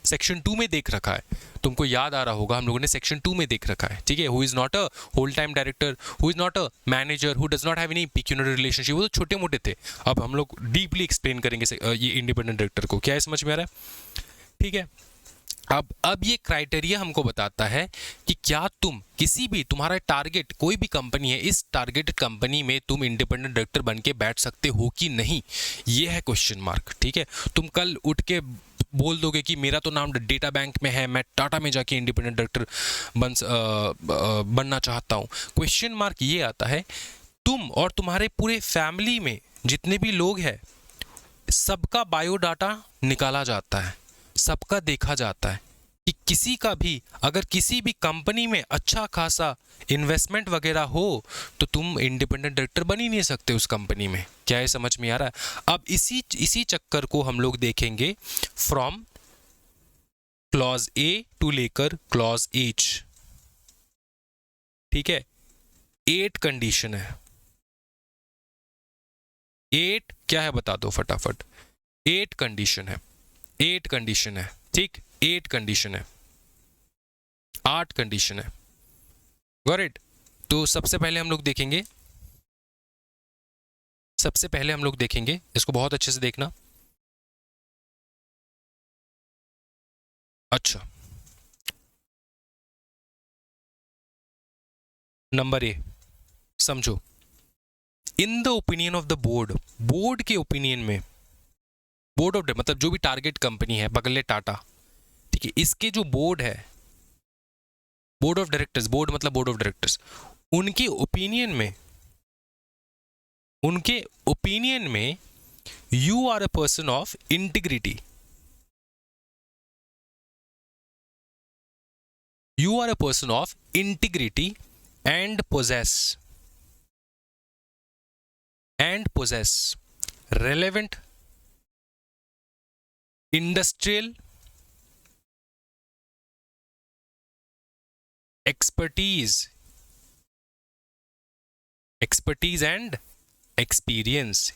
सेक्शन 2 में देख रखा है। तुमको याद आ रहा होगा, हम लोगों ने सेक्शन 2 में देख रखा है। ठीक है, who is not a whole time director, who is not a manager, who does not have any pecuniary relationship. वो तो छोटे मोटे थे, अब हम लोग डीपली एक्सप्लेन करेंगे ये इंडिपेंडेंट डायरेक्टर को। क्या समझ में आ रहा है? ठीक है, अब ये क्राइटेरिया हमको बताता है कि क्या तुम किसी भी, तुम्हारा टारगेट कोई भी कंपनी है, इस टारगेट कंपनी में तुम इंडिपेंडेंट डायरेक्टर बन के बैठ सकते हो कि नहीं, ये है क्वेश्चन मार्क। ठीक है, तुम कल उठ के बोल दोगे कि मेरा तो नाम डेटा बैंक में है, मैं टाटा में जाके इंडिपेंडेंट डायरेक्टर बनना चाहता हूँ। क्वेश्चन मार्क ये आता है, तुम और तुम्हारे पूरे फैमिली में जितने भी लोग हैं, सबका बायोडाटा निकाला जाता है, सबका देखा जाता है कि किसी का भी अगर किसी भी कंपनी में अच्छा खासा इन्वेस्टमेंट वगैरह हो तो तुम इंडिपेंडेंट डायरेक्टर बन ही नहीं सकते उस कंपनी में। क्या ये समझ में आ रहा है? अब इसी चक्कर को हम लोग देखेंगे फ्रॉम क्लॉज ए टू लेकर क्लॉज एच। ठीक है, 8 कंडीशन है। 8 क्या है बता दो फटाफट। 8 कंडीशन है, 8 कंडीशन है। ठीक, 8 कंडीशन है, 8 कंडीशन है। Got it? तो सबसे पहले हम लोग देखेंगे, इसको बहुत अच्छे से देखना। अच्छा, नंबर ए समझो, in the opinion of the board के ओपिनियन में, बोर्ड ऑफ मतलब जो भी टारगेट कंपनी है, बगले टाटा, ठीक है, इसके जो बोर्ड है, बोर्ड ऑफ डायरेक्टर्स, बोर्ड मतलब बोर्ड ऑफ डायरेक्टर्स, उनके ओपिनियन में you are a person of integrity, you are a person of integrity and possess relevant industrial expertise and experience।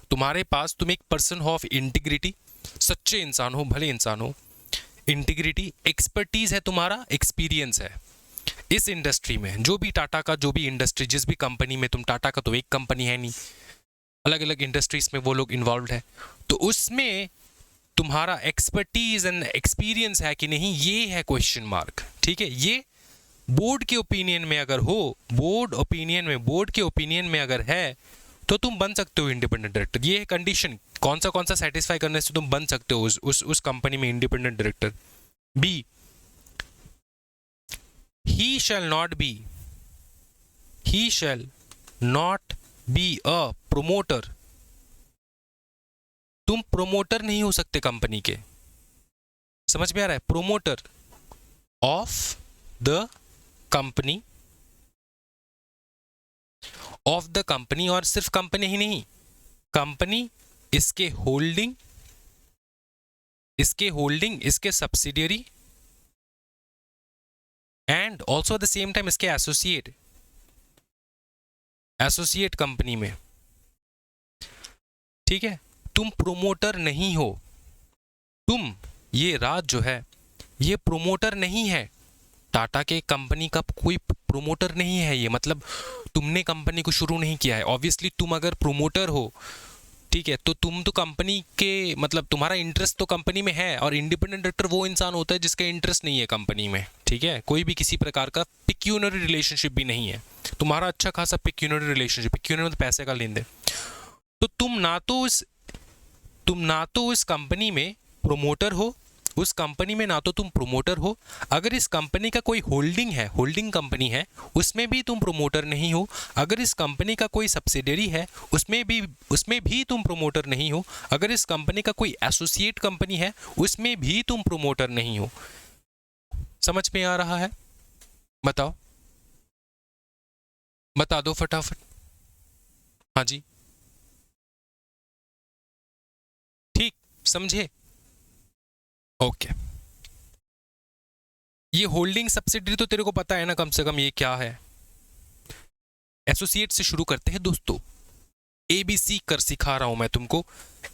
तुम्हारे पास, तुम एक पर्सन हो ऑफ इंटीग्रिटी, सच्चे इंसान हो, भले इंसान हो, इंटीग्रिटी, एक्सपर्टीज है तुम्हारा, एक्सपीरियंस है इस इंडस्ट्री में। जो भी टाटा का जो भी इंडस्ट्री, जिस भी कंपनी में तुम, टाटा का तो एक कंपनी है नहीं, अलग अलग इंडस्ट्रीज में वो लोग इन्वॉल्व है, तो उसमें तुम्हारा एक्सपर्टीज एंड एक्सपीरियंस है कि नहीं, ये है क्वेश्चन मार्क। ठीक है, ये बोर्ड के ओपिनियन में अगर हो, बोर्ड के ओपिनियन में अगर है, तो तुम बन सकते हो इंडिपेंडेंट डायरेक्टर। ये है कंडीशन, कौन सा सेटिस्फाई करने से तुम बन सकते हो उस कंपनी में independent director. B, he shall not be a promoter। तुम प्रोमोटर नहीं हो सकते कंपनी के। समझ में आ रहा है? प्रोमोटर ऑफ द कंपनी, और सिर्फ कंपनी ही नहीं, कंपनी, इसके होल्डिंग, इसके subsidiary, and also at the same time इसके एसोसिएट कंपनी में। ठीक है, तुम प्रोमोटर नहीं हो। ये राज जो है ये प्रोमोटर नहीं है। टाटा के कंपनी का कोई प्रोमोटर नहीं है ये, मतलब तुमने कंपनी को शुरू नहीं किया है। ऑब्वियसली तुम अगर प्रोमोटर हो, ठीक है, तो तुम तो कंपनी के, मतलब तुम्हारा इंटरेस्ट तो कंपनी में है, और इंडिपेंडेंट डायरेक्टर वो इंसान होता है जिसका इंटरेस्ट नहीं है कंपनी में। ठीक है, कोई भी किसी प्रकार का पिक्यूनरी रिलेशनशिप भी नहीं है तुम्हारा, अच्छा खासा पिक्यूनरी रिलेशनशिप, पिक्यूनरी मतलब पैसे का लेन देन। तो तुम ना तो इस कंपनी में प्रोमोटर हो, उस कंपनी में ना तो तुम प्रोमोटर हो। अगर इस कंपनी का कोई होल्डिंग कंपनी है, उसमें भी तुम प्रोमोटर नहीं हो। अगर इस कंपनी का कोई सब्सिडियरी है, उसमें भी तुम प्रोमोटर नहीं हो। अगर इस कंपनी का कोई एसोसिएट कंपनी है, उसमें भी तुम प्रोमोटर नहीं हो। समझ में आ रहा है? बताओ, बता दो फटाफट। हाँ जी, ठीक, समझे? ओके, ये होल्डिंग सब्सिडियरी तो तेरे को पता है ना कम से कम ये क्या है। एसोसिएट से शुरू करते हैं दोस्तों, ABC कर सिखा रहा हूं मैं तुमको।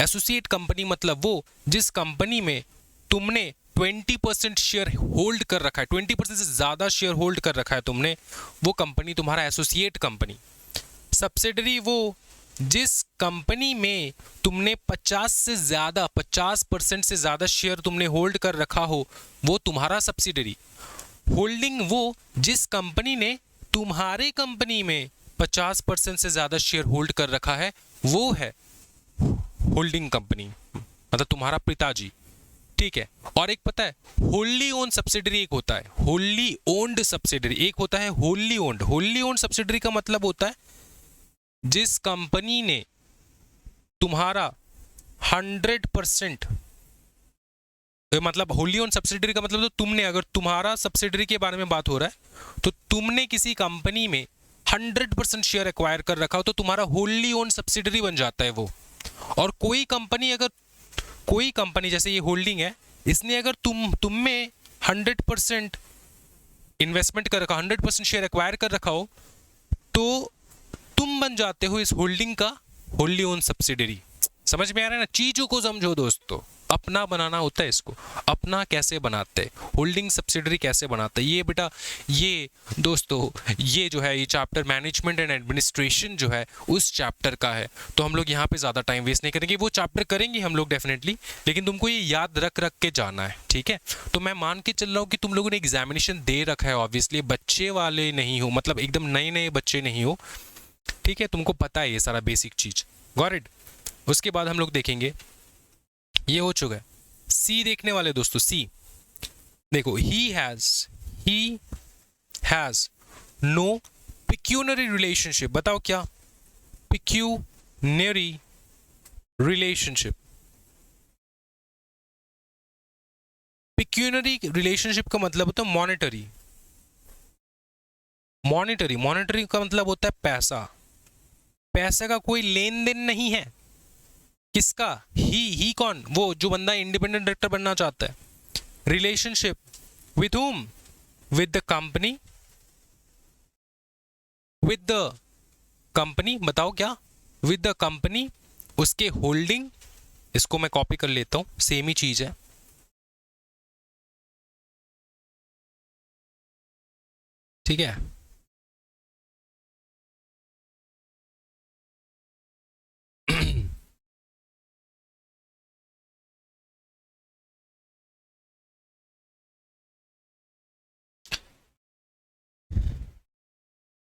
एसोसिएट कंपनी मतलब वो जिस कंपनी में तुमने 20% शेयर होल्ड कर रखा है, 20% से ज्यादा शेयर होल्ड कर रखा है तुमने, वो कंपनी तुम्हारा एसोसिएट कंपनी। सब्सिडरी वो जिस कंपनी में तुमने 50% से ज्यादा शेयर तुमने होल्ड कर रखा हो, वो तुम्हारा सब्सिडरी। होल्डिंग वो जिस कंपनी ने तुम्हारे कंपनी में 50% से ज्यादा शेयर होल्ड कर रखा है, वो है होल्डिंग कंपनी, मतलब तुम्हारा पिताजी। ठीक है, और एक पता है होल्ली ओन्ड सब्सिडरी, एक होता है होल्ली ओन्ड सब्सिडरी, एक होता है होल्ली ओन्ड। होल्ली ओन्ड सब्सिडरी का मतलब होता है जिस कंपनी ने तुम्हारा 100%, मतलब होल्ली ओन्ड सब्सिडरी का मतलब तो तुमने, अगर तुम्हारा सब्सिडरी के बारे में बात हो रहा है, तो तुमने किसी कंपनी में 100% शेयर एक्वायर कर रखा हो, तो तुम्हारा होल्ली ओन्ड सब्सिडरी बन जाता है वो। और कोई कंपनी जैसे ये होल्डिंग है, इसने अगर तुम में 100% इन्वेस्टमेंट कर रखा, 100% शेयर एक्वायर कर रखा हो, तो तुम बन जाते हो इस होल्डिंग का होल्ली ओन्ड सब्सिडरी। समझ में आ रहा है ना? चीजों को समझो दोस्तों, अपना बनाना होता है इसको। अपना कैसे बनाते हैं, होल्डिंग सब्सिडरी कैसे बनाते हैं, ये बेटा, ये दोस्तों, ये जो है ये चैप्टर मैनेजमेंट एंड एडमिनिस्ट्रेशन जो है उस चैप्टर का है। तो हम लोग यहाँ पे ज़्यादा टाइम वेस्ट नहीं करेंगे, वो चैप्टर करेंगे हम लोग डेफिनेटली, लेकिन तुमको ये याद रख के जाना है। ठीक है, तो मैं मान के चल रहा हूँ कि तुम लोगों ने एग्जामिनेशन दे रखा है, ऑब्वियसली बच्चे वाले नहीं हो, मतलब एकदम नए नए बच्चे नहीं हो। ठीक है, तुमको पता है ये सारा बेसिक चीज। Got it? उसके बाद हम लोग देखेंगे, ये हो चुका है। सी देखने वाले दोस्तों, सी देखो, he has no pecuniary relationship. बताओ क्या पिक्यूनरी रिलेशनशिप? पिक्यूनरी रिलेशनशिप का मतलब होता है मॉनेटरी। मॉनेटरी का मतलब होता है पैसा। पैसे का कोई लेन देन नहीं है। किसका? ही कौन? वो जो बंदा इंडिपेंडेंट डायरेक्टर बनना चाहता है। Relationship with whom? With the company, with the company. बताओ क्या? विद द कंपनी, उसके होल्डिंग। इसको मैं कॉपी कर लेता हूं, सेम ही चीज है। ठीक है,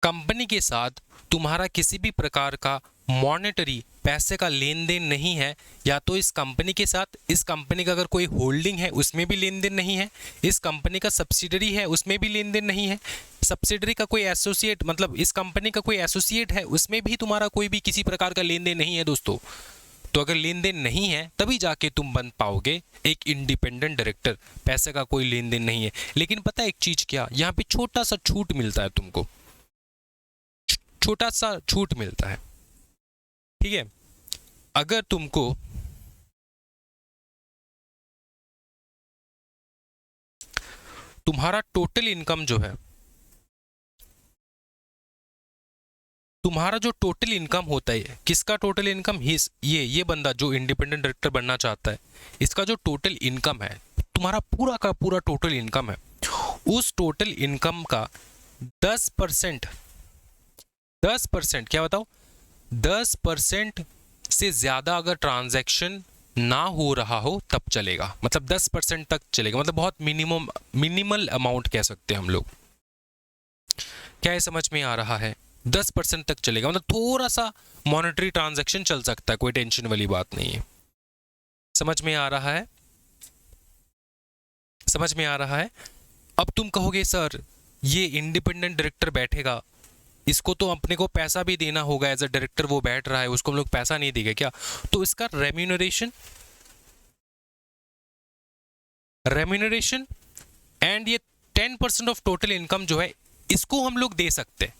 कंपनी के साथ तुम्हारा किसी भी प्रकार का मॉनेटरी पैसे का लेन देन नहीं है, या तो इस कंपनी के साथ, इस कंपनी का अगर कोई होल्डिंग है उसमें भी लेन देन नहीं है, इस कंपनी का सब्सिडरी है उसमें भी लेन देन नहीं है, सब्सिडरी का कोई एसोसिएट मतलब इस कंपनी का कोई एसोसिएट है उसमें भी तुम्हारा कोई भी किसी प्रकार का लेन देन नहीं है दोस्तों। तो अगर लेन देन नहीं है तभी जाके तुम बन पाओगे एक इंडिपेंडेंट डायरेक्टर। पैसे का कोई लेन देन नहीं है। लेकिन पता है एक चीज क्या, यहाँ पे छोटा सा छूट मिलता है तुमको, छोटा सा छूट मिलता है, ठीक है। अगर तुमको तुम्हारा टोटल इनकम जो है, तुम्हारा जो टोटल इनकम होता है, किसका टोटल इनकम, ये बंदा जो इंडिपेंडेंट डायरेक्टर बनना चाहता है, इसका जो टोटल इनकम है, तुम्हारा पूरा का पूरा टोटल इनकम है, उस टोटल इनकम का 10%, 10% क्या बताओ, 10% से ज्यादा अगर ट्रांजैक्शन ना हो रहा हो तब चलेगा। मतलब 10% तक चलेगा, मतलब बहुत मिनिमल अमाउंट कह सकते हैं हम लोग। क्या ये समझ में आ रहा है? 10% तक चलेगा, मतलब थोड़ा सा मॉनेटरी ट्रांजैक्शन चल सकता है, कोई टेंशन वाली बात नहीं है। समझ में आ रहा है? समझ में आ रहा है? अब तुम कहोगे सर ये इंडिपेंडेंट डायरेक्टर बैठेगा, इसको तो अपने को पैसा भी देना होगा, एज अ डायरेक्टर वो बैठ रहा है, उसको हम लोग पैसा नहीं देंगे क्या? तो इसका रेम्यूनरेशन एंड ये 10% ऑफ टोटल इनकम जो है इसको हम लोग दे सकते हैं।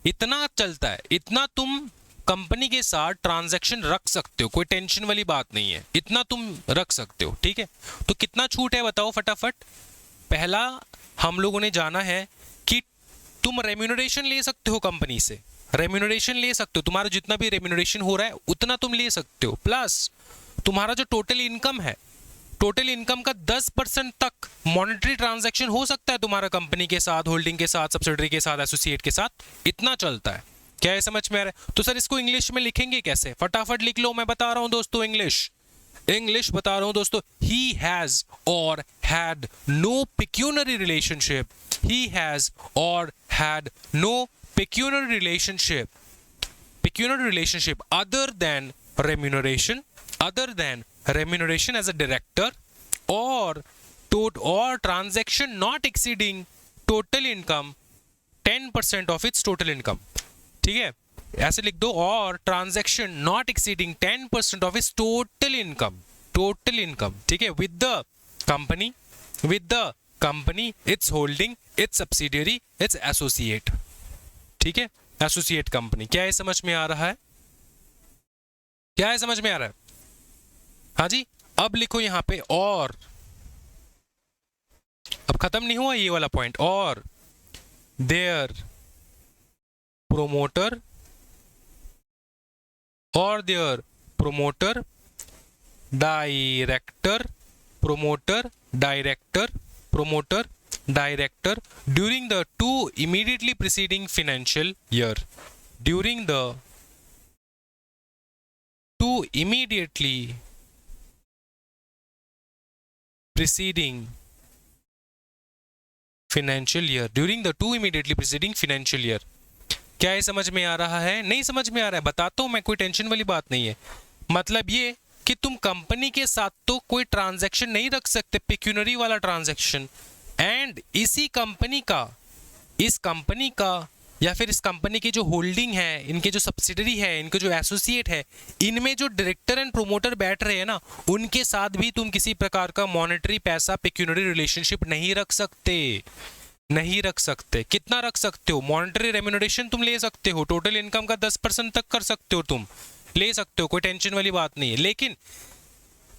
इतना चलता है, इतना तुम कंपनी के साथ ट्रांजैक्शन रख सकते हो, कोई टेंशन वाली बात नहीं है, इतना तुम रख सकते हो, ठीक है। तो कितना छूट है बताओ फटाफट। पहला हम लोगों ने जाना है कि तुम रेम्यूनरेशन ले सकते हो, कंपनी से रेम्यूनरेशन ले सकते हो, तुम्हारा जितना भी रेम्यूनरेशन हो रहा है उतना तुम ले सकते हो, प्लस तुम्हारा जो टोटल इनकम है, टोटल इनकम का 10% तक मॉनेटरी ट्रांजैक्शन हो सकता है तुम्हारा कंपनी के साथ, होल्डिंग के साथ, सब्सिडरी के साथ, एसोसिएट के साथ, इतना चलता है। क्या ये समझ में आ रहा है? तो सर इसको इंग्लिश में लिखेंगे कैसे? फटाफट लिख लो, मैं बता रहा हूं दोस्तों, इंग्लिश बता रहा हूं दोस्तों। He has or had no pecuniary relationship, he has or had no pecuniary relationship other than remuneration as a director or transaction not exceeding total income 10% of its total income, ठीक है, ऐसे लिख दो, और transaction not exceeding 10% of its total income, ठीक है, with the company, its holding, its subsidiary, its associate, ठीक है, एसोसिएट कंपनी। क्या ये समझ में आ रहा है? क्या ये समझ में आ रहा है? हाँ जी। अब लिखो यहां पे, और अब खत्म नहीं हुआ ये वाला पॉइंट, और their promoter director during the two immediately preceding financial year, during the two immediately preceding financial year, क्या ये समझ में आ रहा है? नहीं समझ में आ रहा है? बताता हूं मैं, कोई टेंशन वाली बात नहीं है। मतलब ये कि तुम कंपनी के साथ तो कोई ट्रांजैक्शन नहीं रख सकते, पेक्यूनरी वाला ट्रांजैक्शन, एंड इसी कंपनी का, इस कंपनी का या फिर इस कंपनी की जो होल्डिंग है, इनके जो सब्सिडरी है, इनके जो एसोसिएट है, इनमें जो डायरेक्टर एंड प्रोमोटर बैठ रहे हैं ना, उनके साथ भी तुम किसी प्रकार का मॉनेटरी पैसा, पेक्यूनरी रिलेशनशिप नहीं रख सकते। कितना रख सकते हो? मॉनेटरी रेम्यूनरेशन तुम ले सकते हो, टोटल इनकम का 10% तक कर सकते हो, तुम ले सकते हो, कोई टेंशन वाली बात नहीं है। लेकिन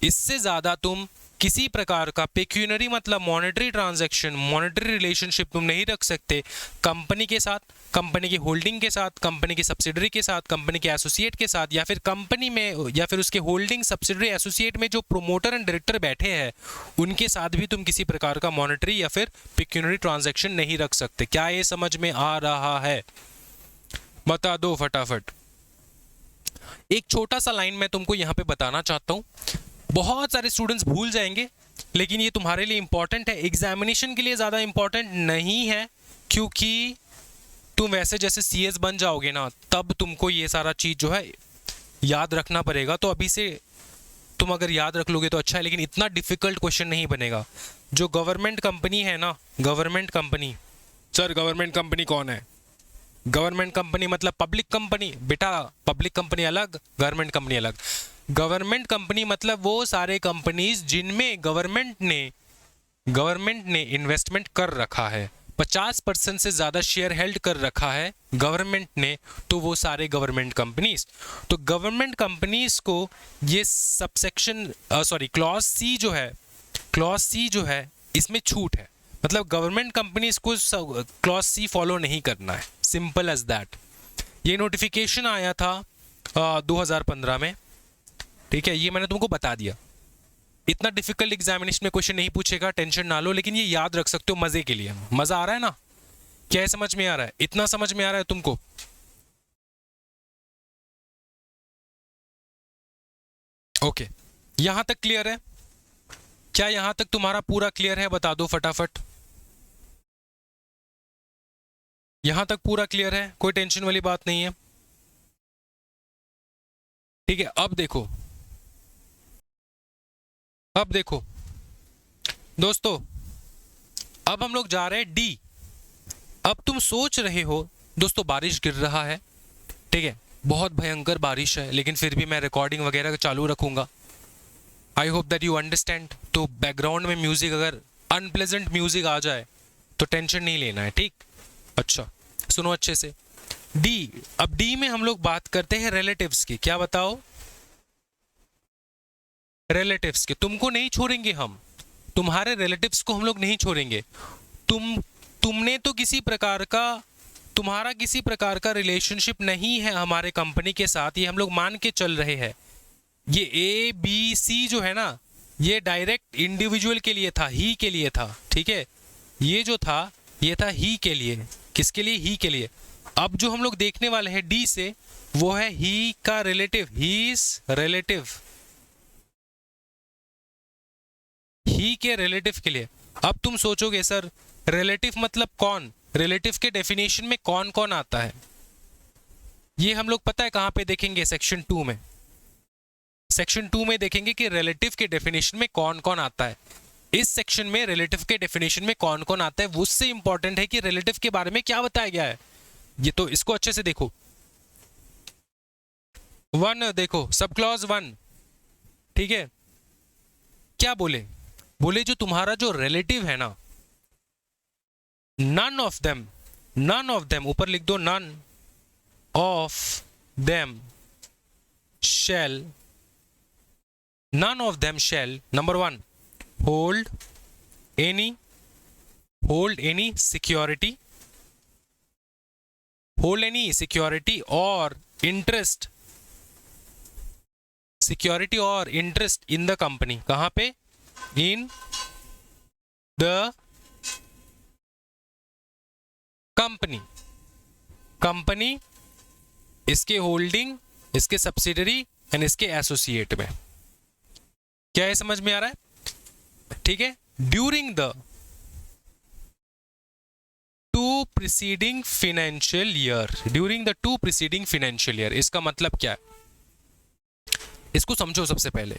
इससे ज्यादा तुम किसी प्रकार का पेक्यूनरी मतलब मॉनेटरी ट्रांजैक्शन, मॉनेटरी रिलेशनशिप तुम नहीं रख सकते कंपनी के साथ, कंपनी की होल्डिंग के साथ, कंपनी की सब्सिडरी के साथ, कंपनी के एसोसिएट के साथ, या फिर कंपनी में या फिर उसके होल्डिंग, सब्सिडरी, एसोसिएट में जो प्रोमोटर एंड डायरेक्टर बैठे हैं उनके साथ भी तुम किसी प्रकार का मॉनेटरी या फिर पेक्यूनरी ट्रांजैक्शन नहीं रख सकते। क्या ये समझ में आ रहा है? बता दो फटाफट। एक छोटा सा लाइन मैं तुमको यहाँ पे बताना चाहता हूँ, बहुत सारे स्टूडेंट्स भूल जाएंगे, लेकिन ये तुम्हारे लिए इंपॉर्टेंट है, एग्जामिनेशन के लिए ज़्यादा इंपॉर्टेंट नहीं है, क्योंकि तुम वैसे जैसे सीएस बन जाओगे ना, तब तुमको ये सारा चीज़ जो है याद रखना पड़ेगा। तो अभी से तुम अगर याद रख लोगे तो अच्छा है, लेकिन इतना डिफिकल्ट क्वेश्चन नहीं बनेगा। जो गवर्नमेंट कंपनी है ना, government company, sir government company कौन है? गवर्नमेंट कंपनी मतलब पब्लिक कंपनी बेटा, पब्लिक कंपनी अलग, गवर्नमेंट कंपनी अलग। गवर्नमेंट कंपनी मतलब वो सारे कंपनीज जिनमें गवर्नमेंट ने इन्वेस्टमेंट कर रखा है, 50% से ज़्यादा शेयर हेल्ड कर रखा है गवर्नमेंट ने, तो वो सारे गवर्नमेंट कंपनीज। तो गवर्नमेंट कंपनीज को ये सबसेक्शन क्लॉज सी जो है इसमें छूट है। मतलब गवर्नमेंट कंपनीज को क्लॉज सी फॉलो नहीं करना है, सिंपल एज दैट। ये नोटिफिकेशन आया था 2015 में, ठीक है, ये मैंने तुमको बता दिया। इतना डिफिकल्ट एग्जामिनेशन में क्वेश्चन नहीं पूछेगा, टेंशन ना लो, लेकिन ये याद रख सकते हो मजे के लिए। मजा आ रहा है ना? क्या है, समझ में आ रहा है? इतना समझ में आ रहा है तुमको? ओके, यहां तक क्लियर है? क्या यहां तक तुम्हारा पूरा क्लियर है? बता दो फटाफट। यहां तक पूरा क्लियर है, कोई टेंशन वाली बात नहीं है? ठीक है, अब देखो दोस्तों, अब हम लोग जा रहे हैं डी। अब तुम सोच रहे हो दोस्तों बारिश गिर रहा है, ठीक है, बहुत भयंकर बारिश है, लेकिन फिर भी मैं रिकॉर्डिंग वगैरह चालू रखूंगा। I hope that you understand. तो बैकग्राउंड में म्यूजिक, अगर अनप्लेजेंट म्यूजिक आ जाए तो टेंशन नहीं लेना है, ठीक? अच्छा सुनो अच्छे से। डी, अब डी में हम लोग बात करते हैं रिलेटिव्स की। क्या बताओ? रिलेटिव्स के। तुमको नहीं छोड़ेंगे हम, तुम्हारे रिलेटिव्स को हम लोग नहीं छोड़ेंगे। तुमने तो तुम्हारा किसी प्रकार का रिलेशनशिप नहीं है हमारे कंपनी के साथ, ये हम लोग मान के चल रहे हैं। ये ए बी सी जो है ना, ये डायरेक्ट इंडिविजुअल के लिए था, ही के लिए था, ठीक है। ये जो था ये था ही के लिए। किसके लिए? ही के लिए। अब जो हम लोग देखने वाले हैं डी से, वो है ही का रिलेटिव, हीज रिलेटिव, ही के रिलेटिव के लिए। अब तुम सोचोगे सर रिलेटिव मतलब कौन? रिलेटिव के डेफिनेशन में कौन कौन आता है? ये हम लोग पता है कहां पे देखेंगे? सेक्शन 2 में। सेक्शन 2 में देखेंगे कि रिलेटिव के डेफिनेशन में कौन कौन आता है। इस सेक्शन में रिलेटिव के डेफिनेशन में कौन कौन आता है, उससे इंपॉर्टेंट है कि रिलेटिव के बारे में क्या बताया गया है। ये तो इसको अच्छे से देखो। 1 देखो, सब क्लॉज 1, ठीक है। क्या बोले? जो तुम्हारा जो रिलेटिव है ना, नन ऑफ देम, ऊपर लिख दो, none of them shall, number 1 hold any security or interest in the company. कहां पे? इन द कंपनी, इसके होल्डिंग, इसके सब्सिडरी एंड इसके एसोसिएट में। क्या है, समझ में आ रहा है? ठीक है। During the 2 preceding financial year, इसका मतलब क्या है? इसको समझो सबसे पहले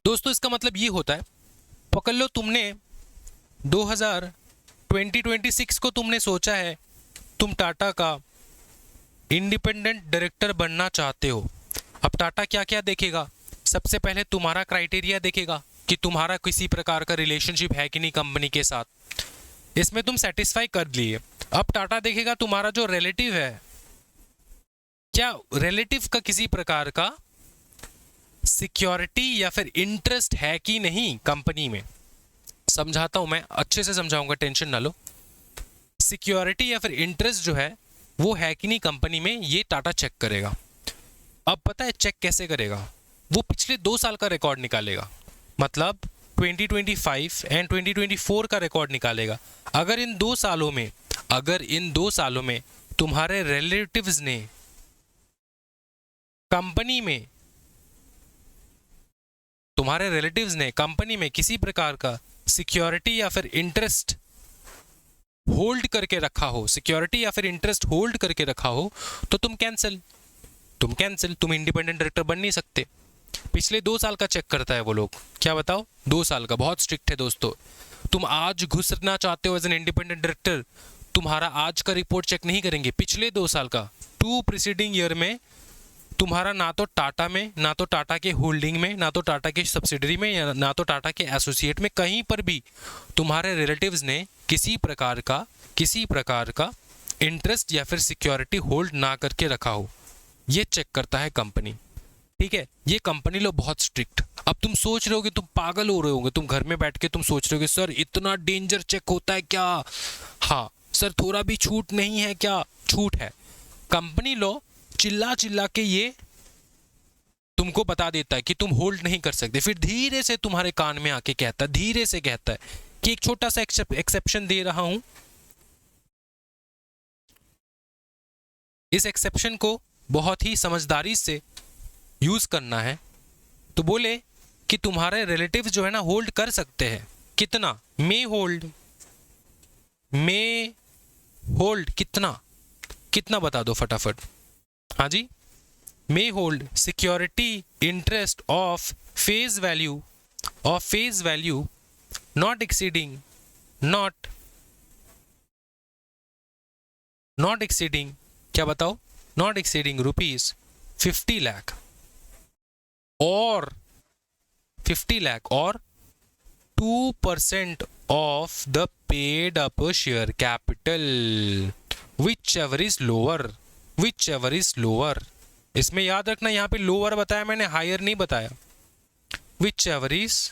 दोस्तों। इसका मतलब ये होता है, पकड़ लो तुमने 2026 को तुमने सोचा है तुम टाटा का इंडिपेंडेंट डायरेक्टर बनना चाहते हो। अब टाटा क्या क्या देखेगा? सबसे पहले तुम्हारा क्राइटेरिया देखेगा कि तुम्हारा किसी प्रकार का रिलेशनशिप है कि नहीं कंपनी के साथ। इसमें तुम सेटिस्फाई कर लिए। अब टाटा देखेगा तुम्हारा जो रिलेटिव है, क्या रिलेटिव का किसी प्रकार का सिक्योरिटी या फिर इंटरेस्ट है कि नहीं कंपनी में। समझाता हूं मैं, अच्छे से समझाऊंगा, टेंशन ना लो। सिक्योरिटी या फिर इंटरेस्ट जो है वो है कि नहीं कंपनी में, ये टाटा चेक करेगा। अब पता है चेक कैसे करेगा? वो पिछले 2 साल का रिकॉर्ड निकालेगा, मतलब 2025 एंड 2024 का रिकॉर्ड निकालेगा। अगर इन 2 सालों में तुम्हारे रिलेटिव्स ने कंपनी में किसी प्रकार का सिक्योरिटी या फिर इंटरेस्ट होल्ड करके रखा हो, सिक्योरिटी या फिर इंटरेस्ट होल्ड करके रखा हो, तो तुम कैंसिल, तुम इंडिपेंडेंट डायरेक्टर बन नहीं सकते। पिछले 2 साल का चेक करता है वो लोग, क्या बताओ, 2 साल का, बहुत स्ट्रिक्ट है दोस्तों। तुम आज घुसना चाहते हो एज एन इंडिपेंडेंट डायरेक्टर, तुम्हारा आज का रिपोर्ट चेक नहीं करेंगे, पिछले 2 साल का, 2 प्रीसीडिंग ईयर में तुम्हारा ना तो टाटा में, ना तो टाटा के होल्डिंग में, ना तो टाटा के सब्सिडरी में, या ना तो टाटा के एसोसिएट में, कहीं पर भी तुम्हारे रिलेटिव्स ने किसी प्रकार का इंटरेस्ट या फिर सिक्योरिटी होल्ड ना करके रखा हो, ये चेक करता है कंपनी। ठीक है, ये कंपनी लो बहुत स्ट्रिक्ट। अब तुम सोच रहे होगे, तुम पागल हो रहे होगे, तुम घर में बैठ के तुम सोच रहे होगे सर इतना डेंजर चेक होता है क्या? हाँ सर, थोड़ा भी छूट नहीं है क्या? छूट है। कंपनी लो चिल्ला चिल्ला के ये तुमको बता देता है कि तुम होल्ड नहीं कर सकते, फिर धीरे से तुम्हारे कान में आके कहता है, धीरे से कहता है कि एक छोटा सा एक्सेप्शन दे रहा हूं, इस एक्सेप्शन को बहुत ही समझदारी से यूज करना है। तो बोले कि तुम्हारे रिलेटिव जो है ना होल्ड कर सकते हैं, कितना? मे होल्ड कितना बता दो फटाफट। हाँ जी, may hold security interest of face value not exceeding क्या बताओ, नॉट एक्सीडिंग रुपीज 50 लाख और 2% of the paid up share capital whichever is lower. इसमें याद रखना, यहां पे लोअर बताया मैंने, हायर नहीं बताया। Which ever is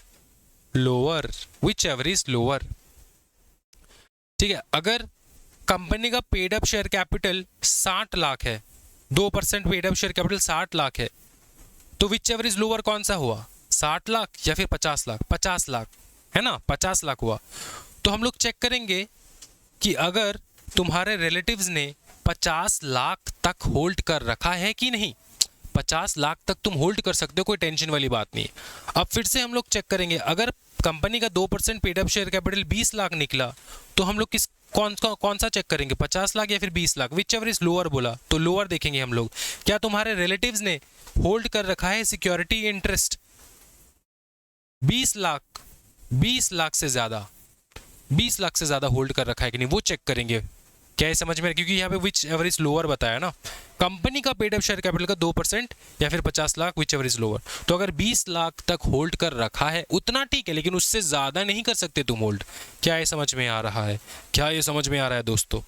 lower. ठीक है, अगर कंपनी का paid up share capital 60 lakh है, 2% paid up share capital 60 lakh है, तो विच एवर इज लोअर कौन सा हुआ? 60 लाख या फिर 50 लाख? 50 लाख है ना, 50 लाख हुआ। तो हम लोग चेक करेंगे कि अगर तुम्हारे रिलेटिव्स ने 50 लाख तक होल्ड कर रखा है कि नहीं। 50 लाख तक तुम होल्ड कर सकते हो, कोई टेंशन वाली बात नहीं। अब फिर से हम लोग चेक करेंगे, अगर कंपनी का 2% paid up share capital 20 lakh निकला, तो हम लोग कौन सा चेक करेंगे, 50 लाख या फिर 20 lakh? Which ever is lower बोला तो लोअर देखेंगे हम लोग। क्या तुम्हारे रिलेटिव्स ने होल्ड कर रखा है सिक्योरिटी इंटरेस्ट 20 लाख से ज्यादा, 20 लाख से ज्यादा होल्ड कर रखा है कि नहीं, वो चेक करेंगे। क्या ये समझ में? क्योंकि यहाँ पे विच एवर इज लोअर बताया ना, कंपनी का पेड अप शेयर कैपिटल का 2% या फिर 50 lakh, which ever is lower. तो अगर 20 लाख तक होल्ड कर रखा है उतना ठीक है, लेकिन उससे ज्यादा नहीं कर सकते तुम होल्ड। क्या ये समझ में आ रहा है? दोस्तों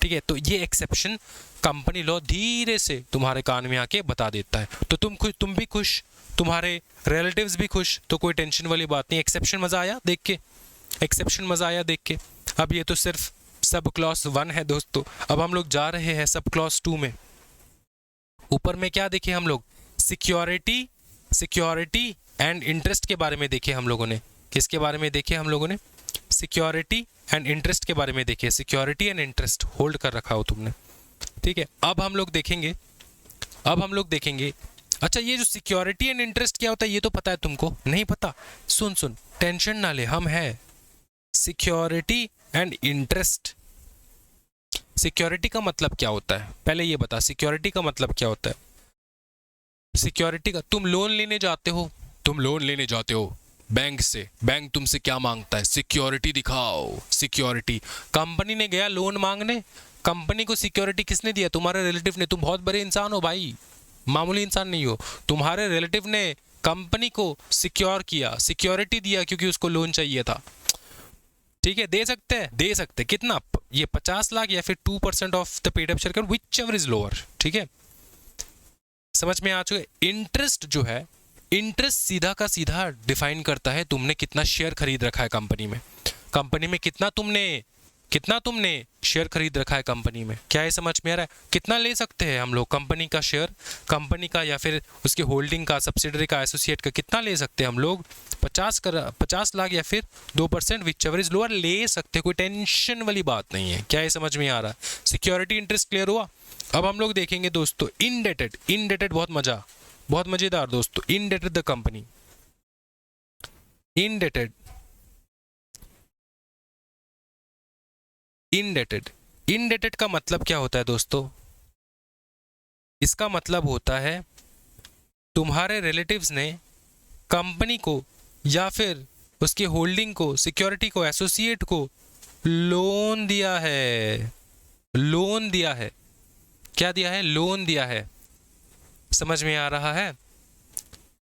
ठीक है, तो ये एक्सेप्शन कंपनी लॉ धीरे से तुम्हारे कान में आके बता देता है। तो तुम भी खुश, तुम्हारे रिलेटिव्स भी खुश, तो कोई टेंशन वाली बात नहीं। एक्सेप्शन मजा आया देख के? अब ये तो सिर्फ सब क्लॉज 1 है दोस्तों, अब हम लोग जा रहे हैं सब क्लॉज 2 में। ऊपर में क्या देखे हम लोग? सिक्योरिटी एंड इंटरेस्ट के बारे में देखे हम लोगों ने। किसके बारे में देखे हम लोगों ने? सिक्योरिटी एंड इंटरेस्ट के बारे में देखे। सिक्योरिटी एंड इंटरेस्ट होल्ड कर रखा हो तुमने, ठीक है। अब हम लोग देखेंगे अच्छा, ये जो सिक्योरिटी एंड इंटरेस्ट क्या होता है ये तो पता है तुमको? नहीं पता? सुन टेंशन ना ले, हम है सिक्योरिटी एंड इंटरेस्ट। सिक्योरिटी का मतलब क्या होता है पहले ये बता, सिक्योरिटी का मतलब क्या होता है? सिक्योरिटी का, तुम लोन लेने जाते हो बैंक से, बैंक तुमसे क्या मांगता है? सिक्योरिटी दिखाओ, सिक्योरिटी। कंपनी ने गया लोन मांगने, कंपनी को सिक्योरिटी किसने दिया? तुम्हारे रिलेटिव ने। तुम बहुत बड़े इंसान हो भाई, मामूली इंसान नहीं हो। तुम्हारे रिलेटिव ने कंपनी को सिक्योर किया, सिक्योरिटी दिया, क्योंकि उसको लोन चाहिए था। ठीक है, दे सकते कितना? ये 50 लाख या फिर 2% of the paid up share capital, which ever is lower. ठीक है, समझ में आ चुके? इंटरेस्ट जो है, इंटरेस्ट सीधा का सीधा डिफाइन करता है तुमने कितना शेयर खरीद रखा है कंपनी में कितना तुमने शेयर खरीद रखा है कंपनी में। क्या ये समझ में आ रहा है? कितना ले सकते हैं हम लोग कंपनी का शेयर, कंपनी का या फिर उसके होल्डिंग का, सब्सिडरी का, एसोसिएट का, कितना ले सकते हैं हम लोग? 50 लाख या फिर 2%, विच एवर इज लोअर ले सकते हैं, कोई टेंशन वाली बात नहीं है। क्या ये समझ में आ रहा है? सिक्योरिटी इंटरेस्ट क्लियर हुआ। अब हम लोग देखेंगे दोस्तों इनडेटेड, बहुत मजेदार दोस्तों। Indebted the company, indebted. Indebted का मतलब क्या होता है दोस्तों? इसका मतलब होता है तुम्हारे रिलेटिव्स ने कंपनी को या फिर उसके होल्डिंग को, सिक्योरिटी को, एसोसिएट को लोन दिया है। लोन दिया है। क्या दिया है? लोन दिया है। समझ में आ रहा है?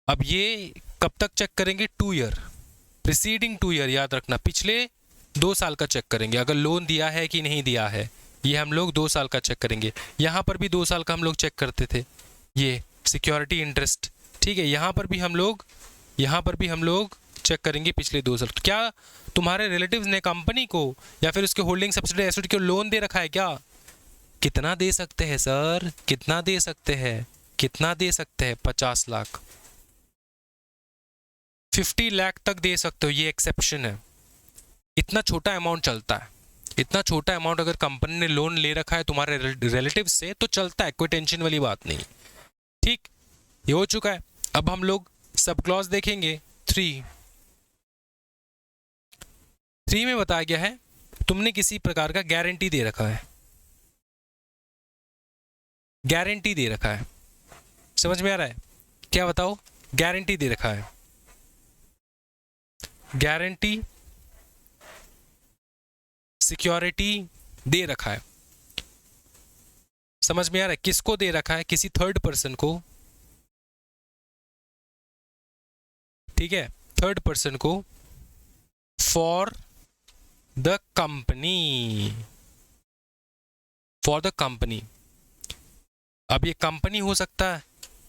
अब ये कब तक चेक करेंगे? 2 ईयर, प्रीसीडिंग 2 ईयर, याद रखना, पिछले 2 साल का चेक करेंगे अगर लोन दिया है कि नहीं दिया है। ये हम लोग 2 साल का चेक करेंगे। यहाँ पर भी 2 साल का हम लोग चेक करते थे, ये सिक्योरिटी इंटरेस्ट, ठीक है। यहाँ पर भी हम लोग चेक करेंगे पिछले 2 साल। क्या तुम्हारे रिलेटिव्स ने कंपनी को या फिर उसके होल्डिंग सब्सिडियरी एसेट को लोन दे रखा है क्या? कितना दे सकते हैं सर? कितना दे सकते हैं? 50 लाख, 50 लाख तक दे सकते हो, ये एक्सेप्शन है। इतना छोटा अमाउंट चलता है। इतना छोटा अमाउंट अगर कंपनी ने लोन ले रखा है तुम्हारे रिलेटिव से तो चलता है, कोई टेंशन वाली बात नहीं। ठीक, ये हो चुका है। अब हम लोग सब क्लॉज देखेंगे। 3 में बताया गया है तुमने किसी प्रकार का गारंटी दे रखा है। गारंटी दे रखा है, समझ में आ रहा है? क्या बताओ? गारंटी दे रखा है। गारंटी सिक्योरिटी दे रखा है। समझ में आ रहा है? किसको दे रखा है? किसी थर्ड पर्सन को, ठीक है, थर्ड पर्सन को, for the company, for the company. अब ये कंपनी हो सकता है,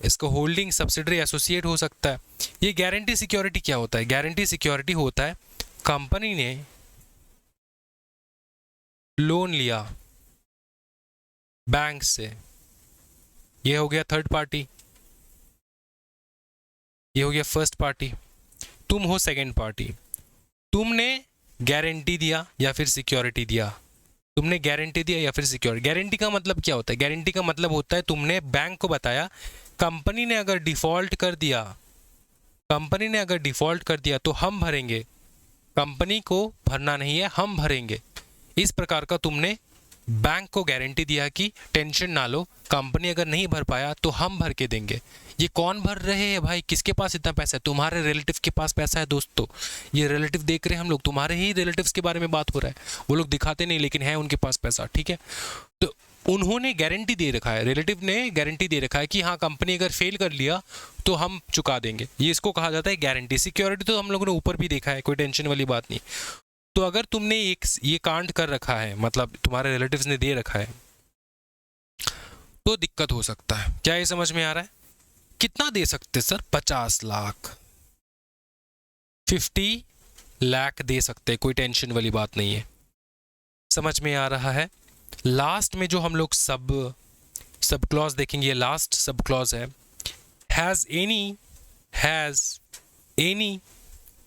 इसका होल्डिंग सब्सिडरी एसोसिएट हो सकता है। ये गारंटी सिक्योरिटी क्या होता है? गारंटी सिक्योरिटी होता है कंपनी ने लोन लिया बैंक से, ये हो गया थर्ड पार्टी, ये हो गया फर्स्ट पार्टी, तुम हो सेकंड पार्टी। तुमने गारंटी दिया या फिर सिक्योरिटी दिया, तुमने गारंटी दिया या फिर सिक्योरिटी। गारंटी का मतलब क्या होता है? गारंटी का मतलब होता है तुमने बैंक को बताया कंपनी ने अगर डिफॉल्ट कर दिया, कंपनी ने अगर डिफॉल्ट कर दिया तो हम भरेंगे, कंपनी को भरना नहीं है, हम भरेंगे। इस प्रकार का तुमने बैंक को गारंटी दिया कि टेंशन ना लो, कंपनी अगर नहीं भर पाया तो हम भर के देंगे। ये कौन भर रहे हैं भाई? किसके पास इतना पैसा है? तुम्हारे रिलेटिव के पास पैसा है दोस्तों। ये रिलेटिव देख रहे हैं हम लोग, तुम्हारे ही रिलेटिव्स के बारे में बात हो रहा है। वो लोग दिखाते नहीं लेकिन है उनके पास पैसा, ठीक है। तो उन्होंने गारंटी दे रखा है, रिलेटिव ने गारंटी दे रखा है कि हाँ कंपनी अगर फेल कर लिया तो हम चुका देंगे। ये इसको कहा जाता है गारंटी। सिक्योरिटी तो हम लोगों ने ऊपर भी देखा है, कोई टेंशन वाली बात नहीं। तो अगर तुमने एक ये कांड कर रखा है, मतलब तुम्हारे रिलेटिव्स ने दे रखा है, तो दिक्कत हो सकता है। क्या ये समझ में आ रहा है? कितना दे सकते सर? 50 लाख, 50 लाख दे सकते, कोई टेंशन वाली बात नहीं है। समझ में आ रहा है? लास्ट में जो हम लोग सब क्लॉज देखेंगे, लास्ट सब क्लॉज है हैज एनी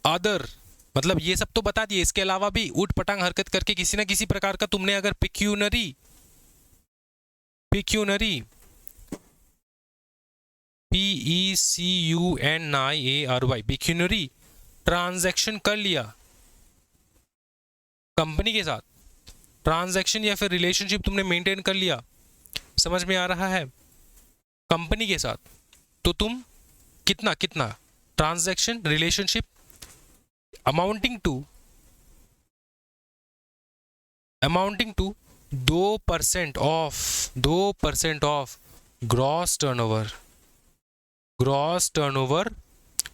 अदर, मतलब ये सब तो बता दिए, इसके अलावा भी ऊट पटांग हरकत करके किसी ना किसी प्रकार का तुमने अगर पिक्यूनरी PECUNIARY पिक्यूनरी ट्रांजैक्शन कर लिया कंपनी के साथ, ट्रांजैक्शन या फिर रिलेशनशिप तुमने मेंटेन कर लिया, समझ में आ रहा है, कंपनी के साथ, तो तुम कितना transaction relationship amounting to 2% of gross turnover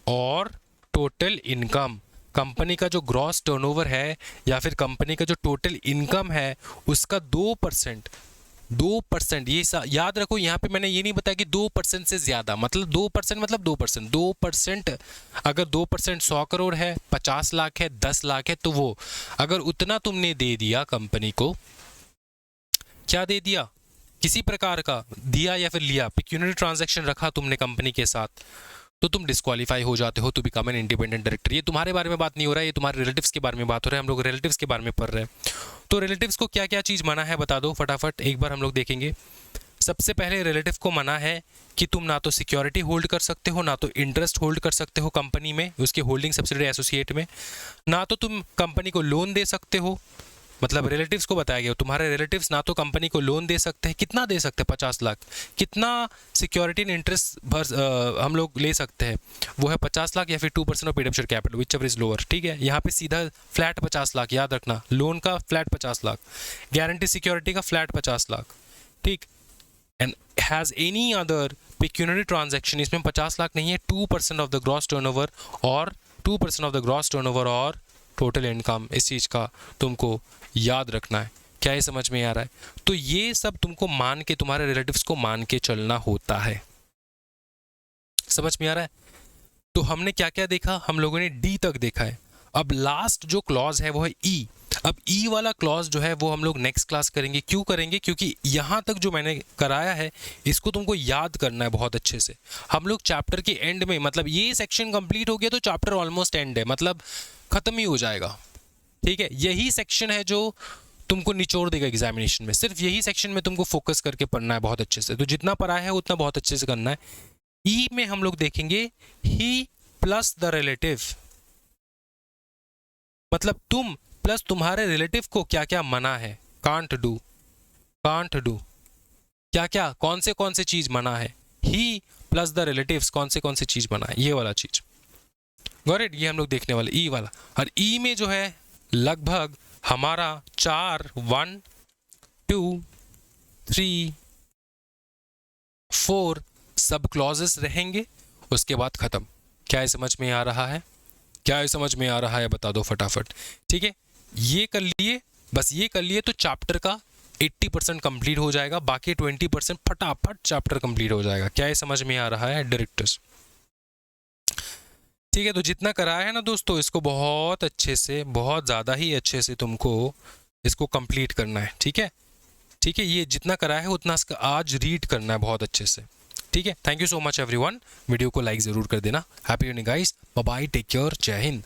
or total income. Company का जो ग्रॉस टर्नओवर है या फिर कंपनी का जो टोटल इनकम है उसका 2%, ये याद रखो। यहाँ पे मैंने ये नहीं बताया कि 2% से ज्यादा, मतलब 2% मतलब 2%। अगर 2% 100 करोड़ है, 50 लाख है, 10 लाख है, तो वो अगर उतना तुमने दे दिया कंपनी को, क्या दे दिया, किसी प्रकार का दिया या फिर लिया, पिक्यूनरी ट्रांजैक्शन रखा तुमने कंपनी के साथ, तो तुम डिस्क्वालीफाई हो जाते हो to become an independent director. ये तुम्हारे बारे में बात नहीं हो रहा है, ये तुम्हारे रिलेटिव्स के बारे में बात हो रहा है। हम लोग रिलेटिव्स के बारे में पढ़ रहे हैं। तो रिलेटिव्स को क्या क्या चीज़ मना है बता दो फटाफट, एक बार हम लोग देखेंगे। सबसे पहले रिलेटिव को मना है कि तुम ना तो सिक्योरिटी होल्ड कर सकते हो, ना तो इंटरेस्ट होल्ड कर सकते हो कंपनी में, उसके होल्डिंग सब्सिडियरी एसोसिएट में, ना तो तुम कंपनी को लोन दे सकते हो, मतलब रिलेटिव्स को बताया गया तुम्हारे रिलेटिव्स ना तो कंपनी को लोन दे सकते हैं, कितना दे सकते हैं 50 लाख, कितना सिक्योरिटी इन इंटरेस्ट हम लोग ले सकते हैं, वो है 50 लाख या फिर 2% of paid up share capital whichever is lower. ठीक है, यहाँ पे सीधा फ्लैट 50 लाख, याद रखना, लोन का फ्लैट 50 लाख, गारंटी सिक्योरिटी का फ्लैट 50 लाख। ठीक, and has any other pecuniary transaction, इसमें 50 लाख नहीं है, 2% ऑफ द ग्रॉस टर्नओवर और 2% of the gross turnover or total income, इस चीज़ का तुमको याद रखना है। क्या ये समझ में आ रहा है? तो ये सब तुमको मान के, तुम्हारे रिलेटिव्स को मान के चलना होता है। समझ में आ रहा है? तो हमने क्या क्या देखा, हम लोगों ने डी तक देखा है। अब लास्ट जो क्लॉज है वो है ई। अब ई वाला क्लॉज जो है वो हम लोग नेक्स्ट क्लास करेंगे। क्यों करेंगे? क्योंकि यहाँ तक जो मैंने कराया है इसको तुमको याद करना है बहुत अच्छे से। हम लोग चैप्टर के एंड में, मतलब ये सेक्शन कंप्लीट हो गया तो चैप्टर ऑलमोस्ट एंड है, मतलब खत्म ही हो जाएगा। ठीक है, यही सेक्शन है जो तुमको निचोड़ देगा एग्जामिनेशन में। सिर्फ यही सेक्शन में तुमको फोकस करके पढ़ना है बहुत अच्छे से। तो जितना पढ़ा है उतना बहुत अच्छे से करना है। ई में हम लोग देखेंगे ही प्लस द रिलेटिव, मतलब तुम प्लस तुम्हारे रिलेटिव को क्या क्या मना है, कांट डू, क्या क्या, कौन से चीज मना है, ही प्लस द रिलेटिव्स कौन से चीज मना है, ये वाला चीज। Got it? ये हम लोग देखने वाले ई वाला। और ई में जो है लगभग हमारा 4 1 2 3 4 सब क्लॉजेस रहेंगे, उसके बाद खत्म। क्या ये समझ में आ रहा है? क्या ये समझ में आ रहा है? बता दो फटाफट। ठीक है, ये कर लिए, बस ये कर लिए तो चैप्टर का 80% कंप्लीट हो जाएगा, बाकी 20% फटाफट चैप्टर कंप्लीट हो जाएगा। क्या ये समझ में आ रहा है डायरेक्टर्स? ठीक है, तो जितना कराया है ना दोस्तों, इसको बहुत अच्छे से, बहुत ज़्यादा ही अच्छे से तुमको इसको कंप्लीट करना है। ठीक है, ठीक है, ये जितना कराया है उतना आज रीड करना है बहुत अच्छे से। ठीक है, thank you so much everyone. Video को लाइक ज़रूर कर देना। Happy evening guys, bye bye, take care, जय हिंद।